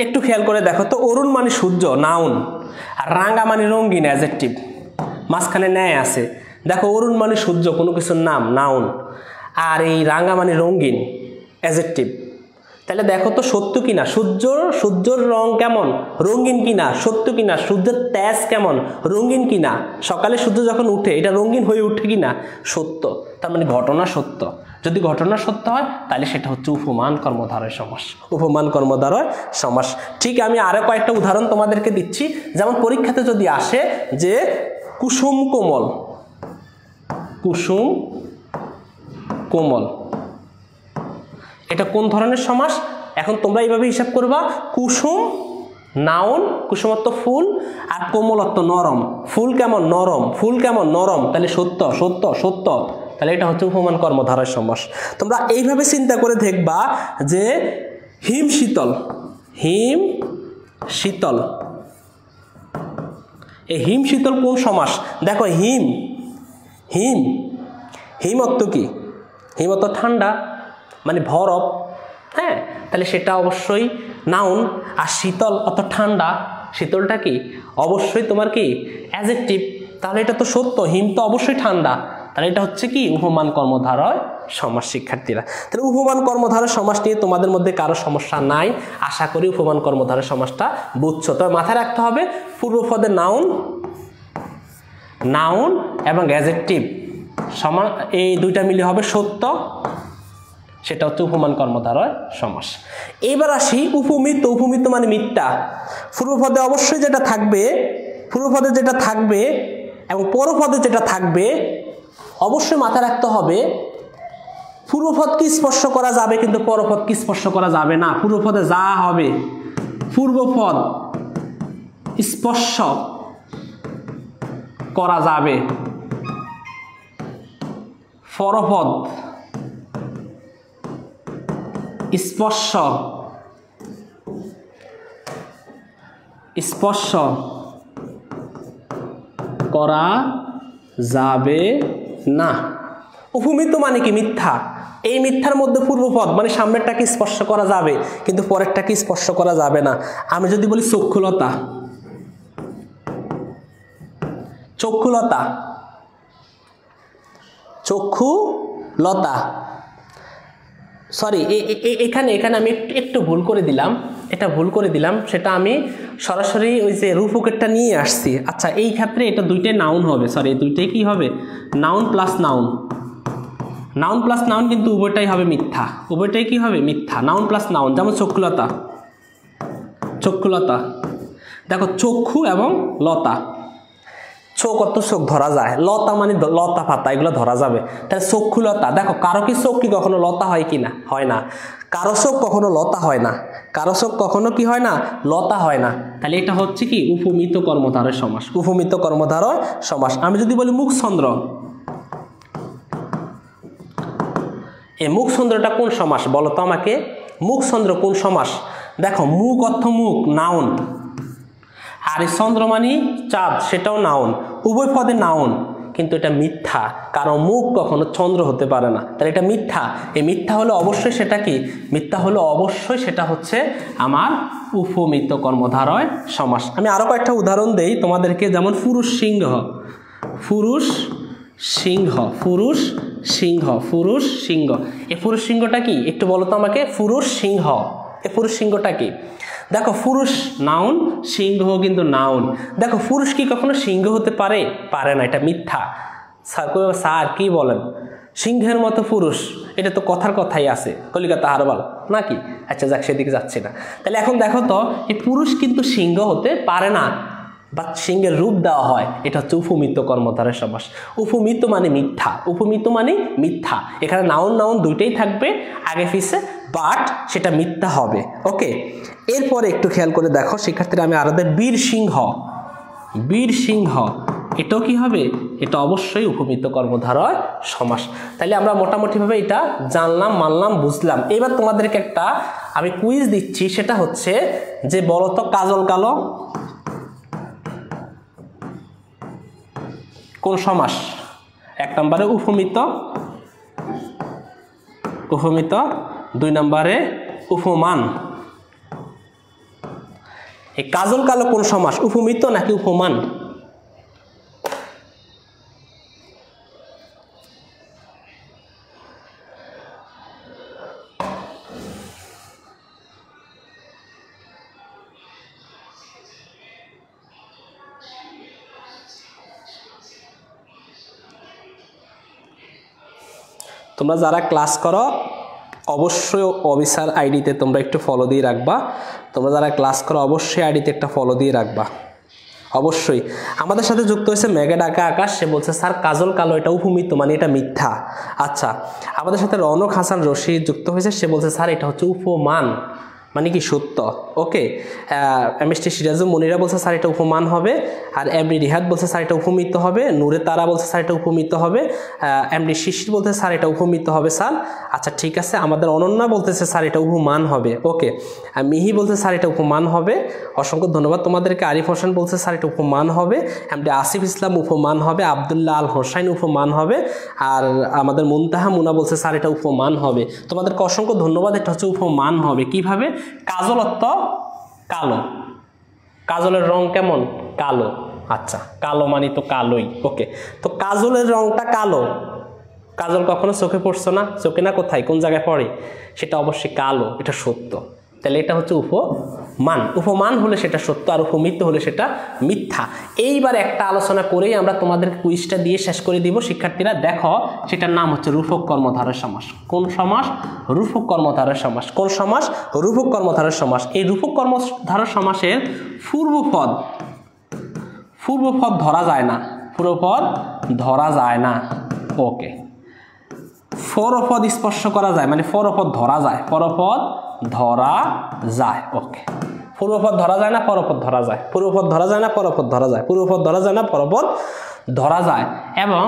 একটু খেয়াল করে দেখো তো, অরুণ মানে সূর্য, নাউন, আর রাঙ্গা মানে রঙিন, অ্যাডজেক্টিভ। মাঝখানে ন্যায় আছে। দেখো, অরুণ মানে সূর্য, কোনো কিছুর নাম, নাউন, আর এই রাঙ্গা মানে রঙিন, অ্যাডজেক্টিভ। তাহলে দেখো তো সত্য কিনা? সূর্যর রং কেমন? রঙিন কিনা? সত্য কিনা? সূর্যের তেজ কেমন? রঙিন কিনা? সকালে সূর্য যখন উঠে এটা রঙিন হয়ে উঠে কিনা? সত্য। তার মানে ঘটনা সত্য। যদি ঘটনা সত্য হয় তাহলে সেটা হচ্ছে উপমান কর্মধারয় সমাস। উপমান কর্মধারয় সমাস। ঠিক আমি আরো কয়েকটা উদাহরণ তোমাদেরকে দিচ্ছি। যেমন পরীক্ষাতে যদি আসে যে কুসুম কোমল, কুসুম কোমল। এটা কোন ধরনের সমাস? এখন তোমরা এইভাবে হিসাব করবা, কুসুম নাউন, কুসুম অর্থ ফুল, আর কোমল অর্থ নরম। ফুল কেমন? নরম। ফুল কেমন? নরম। তাহলে সত্য সত্য সত্য, তাহলে এটা হচ্ছে উপমান কর্মধারয় সমাস। তোমরা এইভাবে চিন্তা করে দেখবা যে হিম শীতল, হিম শীতল, এই হিম শীতল কোন সমাস? দেখো হিম, হিম, হিম অর্থ কি? হিম অর্থ ঠান্ডা, মানে বরফ। হ্যাঁ, তাহলে সেটা অবশ্যই নাউন। আর শীতল অর্থ ঠান্ডা, শীতলটা কি? অবশ্যই তোমার কি? অ্যাডজেক্টিভ। তাহলে এটা তো সত্য, হিম তো অবশ্যই ঠান্ডা, তাহলে এটা হচ্ছে কি? উপমান কর্মধারয় সমাস। শিক্ষার্থীরা, তাহলে উপমান কর্মধারয় সমাস নিয়ে তোমাদের মধ্যে কারো সমস্যা নাই, আশা করি উপমান কর্মধারয় সমাসটা বুঝছো। তবে মাথায় রাখতে হবে পূর্বপদে নাউন, নাউন এবং অ্যাডজেক্টিভ সমান, এই দুইটা মিলে হবে সত্য, সেটা হচ্ছে উপমান কর্মধারয় সমাস। এবার আসি উপমিত। উপমিত মানে মিথ্যা। পূর্বপদে অবশ্যই যেটা থাকবে, পূর্বপদে যেটা থাকবে এবং পরপদে যেটা থাকবে, অবশ্যই মাথায় রাখতে হবে পূর্বপদকে স্পর্শ করা যাবে কিন্তু পরপদকে স্পর্শ করা যাবে না। পূর্বপদে যা হবে, পূর্বপদ স্পর্শ করা যাবে, পরপদ স্পর্শ স্পর্শ করা যাবে না। উপমিত মানে কি? মিথ্যা। এই মিথ্যার মধ্যে পূর্বপদ মানে সামনেরটাকে স্পর্শ করা যাবে কিন্তু পরেরটাকে স্পর্শ করা যাবে না। আমি যদি বলি চক্ষুলতা, চক্ষুলতা, চক্ষুলতা, সরি এখানে এখানে আমি একটু ভুল করে দিলাম, এটা ভুল করে দিলাম, সেটা আমি সরাসরি ওই যে রূপকেরটা নিয়ে আসছি। আচ্ছা, এই ক্ষেত্রে এটা দুইটাই নাউন হবে, সরি দুইটাই কি হবে? Noun plus noun. Noun plus noun কিন্তু উভয়টাই হবে মিথ্যা, উভয়টাই কি হবে? মিথ্যা। নাউন প্লাস নাউন, যেমন চক্ষুলতা, চক্ষুলতা, দেখো চক্ষু এবং লতা, চোখ অত চোখ ধরা যায়, লতা মানে লতা পাতা, এগুলো ধরা যাবে। তাহলে চক্ষুলতা, দেখো কারো কি চোখ কি কখনো লতা হয় কি না? হয় না। কারো চোখ কখনো লতা হয় না, কারো চোখ কখনো কি হয় না? লতা হয় না। তাহলে এটা হচ্ছে কি? উপমিত কর্মধারয় সমাস, উপমিত কর্মধারয় সমাস। আমি যদি বলি মুখচন্দ্র, এই মুখচন্দ্রটা কোন সমাস বলো তো আমাকে? মুখচন্দ্র কোন সমাস? দেখো মুখ অর্থ মুখ, নাউন, আর এই চন্দ্র মানে চাঁদ, সেটাও নাউন, উভয় পদে নাউন, কিন্তু এটা মিথ্যা, কারণ মুখ কখনো চন্দ্র হতে পারে না, তাহলে এটা মিথ্যা। এই মিথ্যা হলো অবশ্যই সেটা কি? মিথ্যা হলো অবশ্যই সেটা হচ্ছে আমার উপমিত কর্মধারয় সমাস। আমি আরো কয়েকটা উদাহরণ দেই তোমাদেরকে, যেমন পুরুষ সিংহ, পুরুষ সিংহ, পুরুষ সিংহ, পুরুষ সিংহ। এই পুরুষ সিংহটা কি একটু বলো তো আমাকে? পুরুষ সিংহ, এই পুরুষ সিংহটা কি? দেখো পুরুষ নাউন, সিংহ কিন্তু নাউন। দেখো পুরুষ কি কখনো সিংহ হতে পারে? পারে না, এটা মিথ্যা। স্যার কি বলেন? সিংহের মতো পুরুষ, এটা তো কথার কথাই আছে, কলিকাতা হারবাল নাকি? আচ্ছা যাক, সেদিকে যাচ্ছে না। তাহলে এখন দেখো তো, এই পুরুষ কিন্তু সিংহ হতে পারে না, বা সিংহের রূপ দেওয়া হয়, এটা হচ্ছে উপমিত কর্মধারয় সমাস। উপমিত মানে মিথ্যা, উপমিত মানে মিথ্যা। এখানে নাউন নাউন দুইটাই থাকবে আগে পিছে, বাট সেটা মিথ্যা হবে। ওকে, এরপরে একটু খেয়াল করে দেখো শিক্ষার্থীরা, আমি আরো বীর সিংহ, বীর সিংহ, এটাও কি হবে? এটা অবশ্যই উপমিত কর্মধারয় সমাস। তাহলে আমরা মোটামুটিভাবে এটা জানলাম, মানলাম, বুঝলাম। এবার তোমাদেরকে একটা আমি কুইজ দিচ্ছি, সেটা হচ্ছে যে বলো তো কাজল কালো কোন সমাস? 1 নম্বরে উপমিত, উপমিত, 2 নম্বরে উপমান। এই কাজল কালো কোন সমাস? উপমিত নাকি উপমান? তোমরা যারা ক্লাস করো অবশ্যই অফিসার আইডিতে তোমরা একটু ফলো দিয়ে রাখবা। তোমরা যারা ক্লাস করো অবশ্যই আইডিতে একটা ফলো দিয়ে রাখবা। অবশ্যই আমাদের সাথে যুক্ত হয়েছে মেঘে ঢাকা আকাশ, সে বলছে স্যার কাজল কালো এটা উপমিত মানে এটা মিথ্যা। আচ্ছা, আমাদের সাথে রৌনক হাসান রশিদ যুক্ত হয়েছে, সে বলছে স্যার এটা হচ্ছে উপমান মানে কি সত্য। ওকে, এমএসটি সিরাজুল মনিরা বলছে স্যার এটা উপমান হবে, আর এমডি রিহাদ বলছে স্যার এটা উপমিত হবে, নূরে তারা বলছে স্যার এটা উপমিত হবে, এমডি শিশির বলছে স্যার এটা উপমিত হবে স্যার। আচ্ছা ঠিক আছে, আমাদের অনন্যা বলতেছে স্যার এটা উপমান হবে। ওকে, মিহি বলছে স্যার এটা উপমান হবে, অসংখ্য ধন্যবাদ তোমাদেরকে। আরিফ হোসেন বলছে স্যার এটা উপমান হবে, এমডি আসিফ ইসলাম উপমান হবে, আবদুল্লাহ আল হোসাইন উপমান হবে, আর আমাদের মুনতাহা মুনা বলছে স্যার এটা উপমান হবে। তোমাদেরকে অসংখ্য ধন্যবাদ। এটা হচ্ছে উপমান হবে কিভাবে? কাজল অর্থ কালো, কাজলের রং কেমন? কালো। আচ্ছা, কালো মানে তো কালোই। ওকে, তো কাজলের রংটা কালো, কাজল কখনো চোখে পড়ছো না? চোখে না, কোথায় কোন জায়গায় পড়ে? সেটা অবশ্যই কালো, এটা সত্য। তাহলে এটা হচ্ছে উপমান। উপমান হলে সেটা সত্য, আর উপমিত হলে সেটা মিথ্যা। এইবার একটা আলোচনা করেই আমরা তোমাদের কুইজটা দিয়ে শেষ করে দিব। শিক্ষার্থীরা দেখো, সেটার নাম হচ্ছে রূপক কর্মধারয় সমাস। কোন সমাস? রূপক কর্মধারয় সমাস। কোন সমাস? রূপক কর্মধারয় সমাস। এই রূপক কর্মধারয় সমাসের পূর্বপদ ধরা যায় না, পূর্বপদ ধরা যায় না। ওকে, পরপদ স্পর্শ করা যায়, মানে পরপদ ধরা যায়, পরপদ ধরা যায়। ওকে, পূর্বপদ ধরা যায় না, পরপদ ধরা যায়, পূর্বপদ ধরা যায় না, পরপদ ধরা যায়, পূর্বপদ ধরা যায় না, পরপদ ধরা যায়। এবং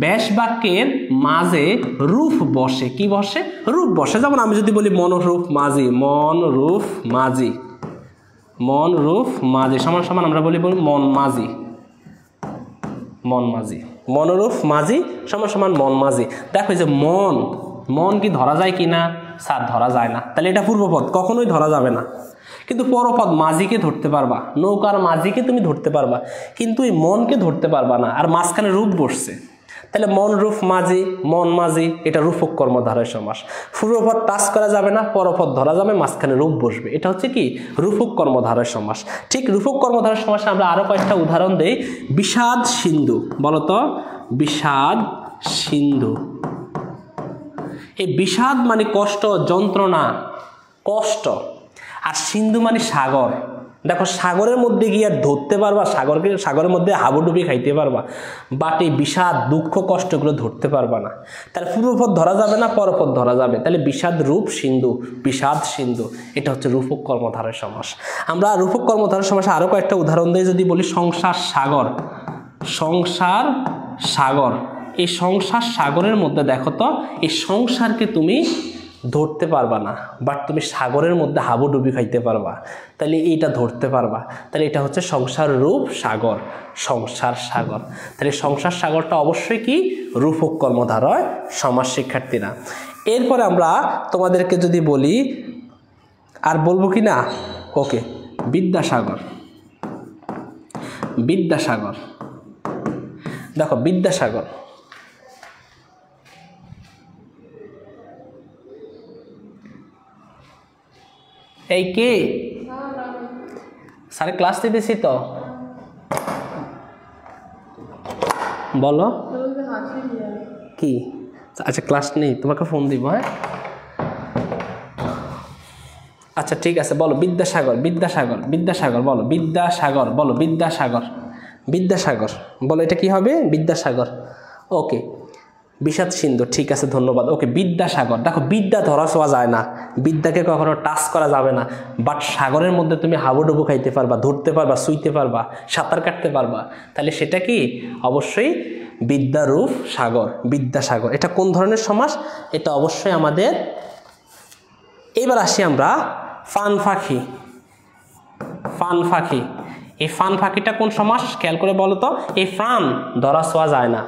ব্যাস বাক্যের মাঝে রূপ বসে। কি বসে? রূপ বসে। যেমন আমি যদি বলি মনরূপ মাঝি, মনরূপ মাঝি, মনরূপ মাঝি সমান সমান আমরা বলি মন মাঝি, মন মাঝি, মনরূপ মাঝি সমান সমান মন মাঝি। দেখো যে মন, মন কি ধরা যায় কিনা? স্যার ধরা যায় না। তাহলে এটা পূর্বপদ, কখনোই ধরা যাবে না। কিন্তু পরপদ মাঝিকে ধরতে পারবা, নৌকার মাঝিকে তুমি ধরতে পারবা, কিন্তু এই মনকে ধরতে পারবা না। আর মাঝখানে রূপ বসছে, তাহলে মন রূপ মাঝি, মন মাঝি, এটা রূপক কর্মধারয় সমাস। পূর্বপদ টাচ করা যাবে না, পরপদ ধরা যাবে, মাঝখানে রূপ বসবে। এটা হচ্ছে কি? রূপক কর্মধারয় সমাস। ঠিক রূপক কর্মধারয় সমাসে আমরা আরো কয়েকটা উদাহরণ দেই। বিষাদ সিন্ধু, বলতো বিষাদ সিন্ধু। এই বিষাদ মানে কষ্ট, যন্ত্রণা, কষ্ট, আর সিন্ধু মানে সাগর। দেখো, সাগরের মধ্যে গিয়ে ধরতে পারবা, সাগরের মধ্যে হাবুডুবি খাইতে পারবা, বাট এই বিষাদ, দুঃখ, কষ্টগুলো ধরতে পারবা না। তাহলে পূর্বপদ ধরা যাবে না, পরপদ ধরা যাবে। তাহলে বিষাদ রূপ সিন্ধু, বিষাদ সিন্ধু, এটা হচ্ছে রূপক কর্মধারয় সমাস। আমরা রূপক কর্মধারয় সমাসে আরো কয়েকটা উদাহরণ দিয়ে যদি বলি, সংসার সাগর, সংসার সাগর। এই সংসার সাগরের মধ্যে দেখো তো, এই সংসারকে তুমি ধরতে পারবা না, বাট তুমি সাগরের মধ্যে হাবুডুবি খাইতে পারবা, তাহলে এইটা ধরতে পারবা। তাহলে এটা হচ্ছে সংসার রূপ সাগর, সংসার সাগর। তাহলে সংসার সাগরটা অবশ্যই কি? রূপক কর্মধারয় সমাস। শিক্ষার্থীরা, এরপরে আমরা তোমাদেরকে যদি বলি, আর বলবো কি না? ওকে, বিদ্যাসাগর, বিদ্যাসাগর। দেখো, বিদ্যাসাগর, এই কে? স্যার ক্লাস দিতেছি তো, বলো কি? আচ্ছা, ক্লাস নেই, তোমাকে ফোন দিব। হ্যাঁ, আচ্ছা ঠিক আছে, বলো বিদ্যাসাগর, বিদ্যাসাগর, বিদ্যাসাগর বলো, বিদ্যাসাগর বলো, বিদ্যাসাগর, বিদ্যাসাগর বলো। এটা কি হবে? বিদ্যাসাগর। ওকে, বিষাদ সিন্ধু, ঠিক আছে, ধন্যবাদ। ওকে, বিদ্যাসাগর। দেখো, বিদ্যা ধরা ছোঁয়া যায় না, বিদ্যাকে কখনো টাচ করা যাবে না, বাট সাগরের মধ্যে তুমি হাবুডুবু খাইতে পারবা, ধরতে পারবা, শুইতে পারবা, সাঁতার কাটতে পারবা। তাহলে সেটা কি? অবশ্যই বিদ্যারূপ সাগর, বিদ্যাসাগর। এটা কোন ধরনের সমাস? এটা অবশ্যই আমাদের। এবার আসি আমরা ফান ফাঁকি, ফান ফাঁকি। এই ফান ফাঁকিটা কোন সমাস? খেয়াল করে বলো তো। এই ফান ধরা ছোঁয়া যায় না,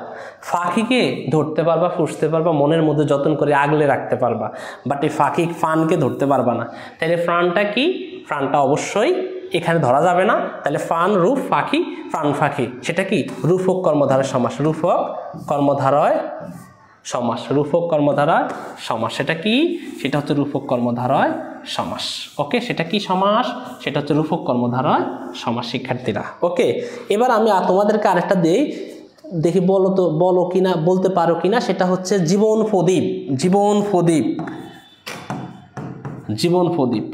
ফাঁকিকে ধরতে পারবা, ফুসতে পারবা, মনের মধ্যে যত্ন করে আগলে রাখতে পারবা, বাট এই ফানকে ধরতে পারবা না। তাহলে ফানটা কি? ফানটা অবশ্যই এখানে ধরা যাবে না। তাহলে ফান রূপ ফাঁকি, ফান ফাঁকি, সেটা কি? রূপক কর্মধারয় সমাস, রূপক কর্মধারয় সমাস, রূপক কর্মধারয় সমাস। সেটা কি? সেটা হচ্ছে রূপক কর্মধারয় সমাস। ওকে, সেটা কি সমাস? সেটা হচ্ছে রূপক কর্মধারয় সমাস। শিক্ষার্থীরা, ওকে, এবার আমি তোমাদেরকে আরেকটা দেই, দেখি বলো তো, বলো কিনা, বলতে পারো কিনা। সেটা হচ্ছে জীবন প্রদীপ, জীবন প্রদীপ, জীবন প্রদীপ।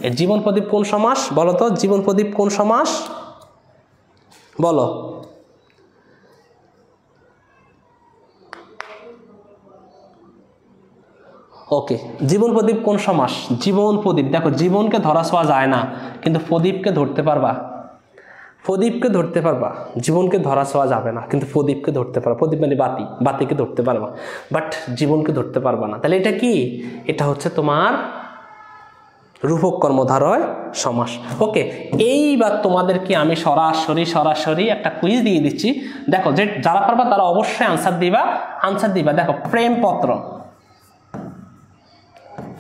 এই জীবন প্রদীপ কোন সমাস? বলো তো, জীবন প্রদীপ কোন সমাস? বলো। ওকে, জীবন প্রদীপ কোন সমাস? জীবন প্রদীপ, দেখো জীবনকে ধরা ছোঁয়া যায় না, কিন্তু প্রদীপকে ধরতে পারবা, প্রদীপকে ধরতে পারবা। জীবনকে ধরা ছোঁয়া যাবে না, কিন্তু প্রদীপকে ধরতে পারবা। প্রদীপ মানে বাতি, বাতিকে ধরতে পারবা, বাট জীবনকে ধরতে পারবা না। তাহলে এটা কি? এটা হচ্ছে তোমার রূপক কর্মধারয় সমাস। ওকে, এইবার তোমাদেরকে আমি সরাসরি একটা কুইজ দিয়ে দিচ্ছি। দেখো, যে যারা পারবা তারা অবশ্যই আনসার দিবা। দেখো, প্রেমপত্র,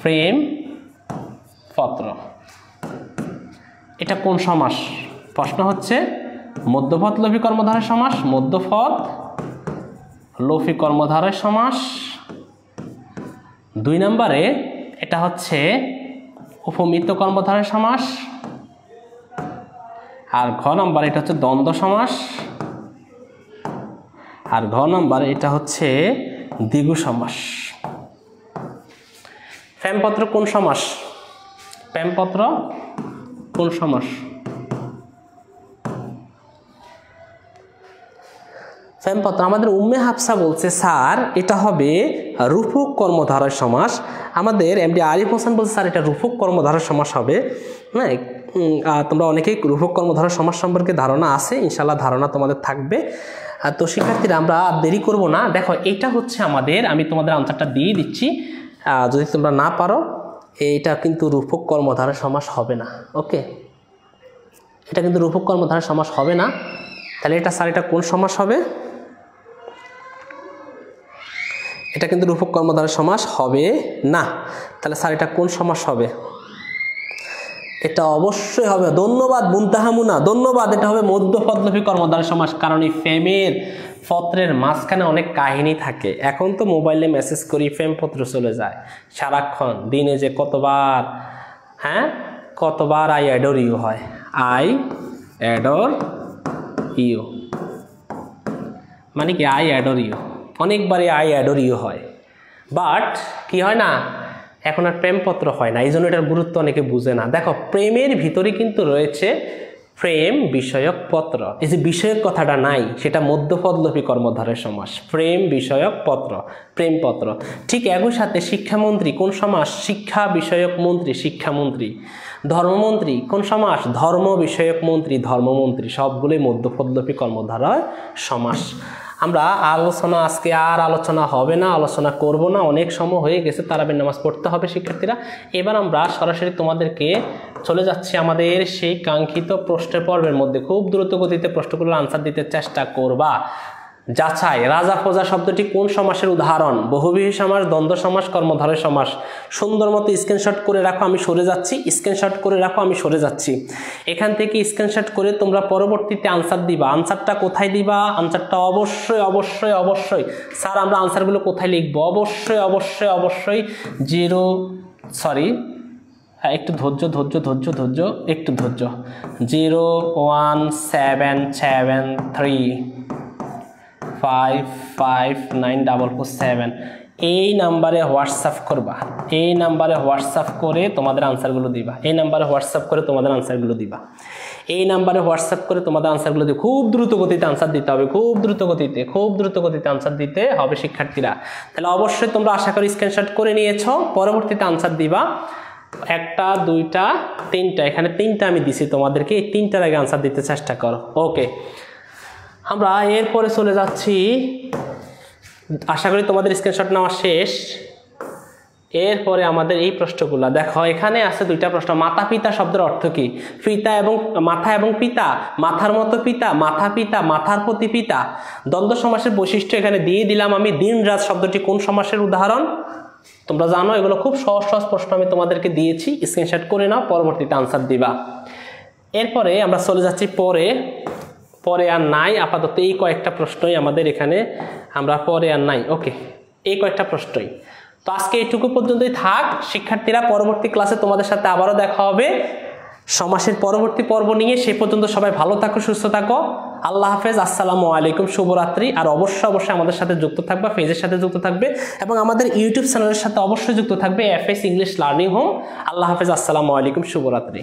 প্রেমপত্র এটা কোন সমাস? প্রশ্ন হচ্ছে মধ্যপদ লোভী কর্মধারয় সমাস, মধ্যপদ লোভী কর্মধারয় সমাস। 2 নম্বরে এটা হচ্ছে উপমিত কর্মধারয় সমাস, আর ঘ নম্বরে এটা হচ্ছে দ্বন্দ্ব সমাস, আর ঘ নম্বরে এটা হচ্ছে দ্বিগু সমাস। প্রেমপত্র কোন সমাস? প্রেমপত্র কোন সমাস? প্রেমপত্র আমাদের উম্মে হাফসা বলছে স্যার এটা হবে রূপক কর্মধারয় সমাস। আমাদের এমডি আরিফ হোসেন বলছে স্যার এটা রূপক কর্মধারয় সমাস হবে। হ্যাঁ, তোমরা অনেকেই রূপক কর্মধারয় সমাস সম্পর্কে ধারণা আছে, ইনশাল্লাহ ধারণা তোমাদের থাকবে। তো শিক্ষার্থীরা আমরা দেরি করব না। দেখো, এটা হচ্ছে আমাদের, আমি তোমাদের আনসারটা দিয়ে দিচ্ছি, যদি তোমরা না পারো এটা কিন্তু রূপক কর্মধারয় সমাস হবে না। ওকে, এটা কিন্তু রূপক কর্মধারয় সমাস হবে না। তাহলে এটা স্যার এটা কোন সমাস হবে? এটা কিন্তু রূপক কর্মধারয় সমাস হবে না। তাহলে স্যার এটা কোন সমাস হবে? এটা অবশ্যই হবে, ধন্যবাদ মুনতাহামুনা, ধন্যবাদ, এটা হবে মধ্যপদলোভী কর্মধারয় সমাস। কারণ এই প্রেমের পত্রের মাঝখানে অনেক কাহিনী থাকে। এখন তো মোবাইলে মেসেজ করি, প্রেমপত্র চলে যায় সারাক্ষণ, দিনে যে কতবার আই অ্যাডোর ইউ হয়, আই অ্যাডোর ইউ মানে কি আই অ্যাডোর ইউ, অনেকবারই আই অ্যাডোর ইউ হয়, বাট কি হয় না, এখন আর প্রেমপত্র হয় না। এই জন্য এটার গুরুত্ব অনেকে বুঝে না। দেখো, প্রেমের ভিতরে কিন্তু রয়েছে প্রেম বিষয়ক পত্র। এই যে বিষয়ক কথাটা নাই, সেটা মধ্যপদলোভী কর্মধারয় সমাস, প্রেম বিষয়ক পত্র, প্রেমপত্র। ঠিক একই সাথে শিক্ষামন্ত্রী কোন সমাস? শিক্ষা বিষয়ক মন্ত্রী, শিক্ষামন্ত্রী। ধর্মমন্ত্রী কোন সমাস? ধর্ম বিষয়ক মন্ত্রী, ধর্মমন্ত্রী। সবগুলোই মধ্যপদলোভী কর্মধারয় সমাস। আমরা আজকে আর আলোচনা হবে না, আলোচনা করব না, অনেক সময় হয়ে গেছে, তারাবির নামাজ পড়তে হবে শিক্ষার্থীরা। এবার আমরা সরাসরি তোমাদেরকে চলে যাচ্ছি আমাদের সেই কাঙ্ক্ষিত প্রশ্নের পর্বের মধ্যে। খুব দ্রুত গতিতে প্রশ্নগুলোর আনসার দিতে চেষ্টা করবা। যাচাই, রাজা প্রজা শব্দটি কোন সমাসের উদাহরণ? বহুব্রীহি সমাস, দ্বন্দ্ব সমাস, কর্মধারয় সমাস। সুন্দর মতো স্ক্রিনশট করে রাখো, আমি সরে যাচ্ছি, স্ক্রিনশট করে রাখো, আমি সরে যাচ্ছি। এখান থেকে স্ক্রিনশট করে তোমরা পরবর্তীতে আনসার দিবা। আনসারটা কোথায় দিবা? আনসারটা অবশ্যই স্যার আমরা আনসারগুলো কোথায় লিখবো? অবশ্যই একটু ধৈর্য, একটু ধৈর্য। 01773559447 এই নাম্বারে হোয়াটসঅ্যাপ করবা। এই নাম্বারে হোয়াটসঅ্যাপ করে তোমাদের আনসারগুলো দিবা। এই নাম্বারে হোয়াটসঅ্যাপ করে তোমাদের আনসারগুলো দিবা। এই নাম্বারে হোয়াটসঅ্যাপ করে তোমাদের আনসারগুলো দিবে। খুব দ্রুত গতিতে আনসার দিতে হবে, খুব দ্রুত গতিতে আনসার দিতে হবে শিক্ষার্থীরা। তাহলে অবশ্যই তোমরা আশা করি স্ক্রিনশট করে নিয়েছো, পরবর্তীতে আনসার দিবা। 1টা 2টা 3টা, এখানে 3টা আমি দিছি তোমাদেরকে, এই 3টার আগে আনসার দিতে চেষ্টা করো। ওকে, আমরা এরপরে চলে যাচ্ছি, আশা করি তোমাদের স্ক্রিনশট নেওয়া শেষ। এরপরে আমাদের এই প্রশ্নগুলো দেখো, এখানে আছে 2টা প্রশ্ন। মাতা পিতা শব্দের অর্থ কি? পিতা এবং মাথা এবং পিতা, মাথার মতো পিতা, মাথা পিতা, মাথার প্রতি পিতা। দ্বন্দ্ব সমাসের বৈশিষ্ট্য এখানে দিয়ে দিলাম আমি। দিন রাত শব্দটি কোন সমাসের উদাহরণ? তোমরা জানো এগুলো খুব সহজ প্রশ্ন আমি তোমাদেরকে দিয়েছি, স্ক্রিনশট করে নাও, পরবর্তীতে আনসার দিবা। এরপরে আমরা চলে যাচ্ছি পরে আর নাই আপাতত, এই কয়েকটা প্রশ্নই আমাদের এখানে, আমরা পরে আর নাই। ওকে, এই কয়েকটা প্রশ্নই। তো আজকে এইটুকু পর্যন্তই থাক শিক্ষার্থীরা। পরবর্তী ক্লাসে তোমাদের সাথে আবারও দেখা হবে সমাসের পরবর্তী পর্ব নিয়ে। সেই পর্যন্ত সবাই ভালো থাকো, সুস্থ থাকো। আল্লাহ হাফেজ, আসসালামু আলাইকুম, শুভরাত্রি। আর অবশ্যই আমাদের সাথে যুক্ত থাকবে, পেজের সাথে যুক্ত থাকবে এবং আমাদের ইউটিউব চ্যানেলের সাথে অবশ্যই যুক্ত থাকবে, FS ইংলিশ লার্নিং হোম। আল্লাহ হাফেজ, আসসালামু আলাইকুম, শুভরাত্রি।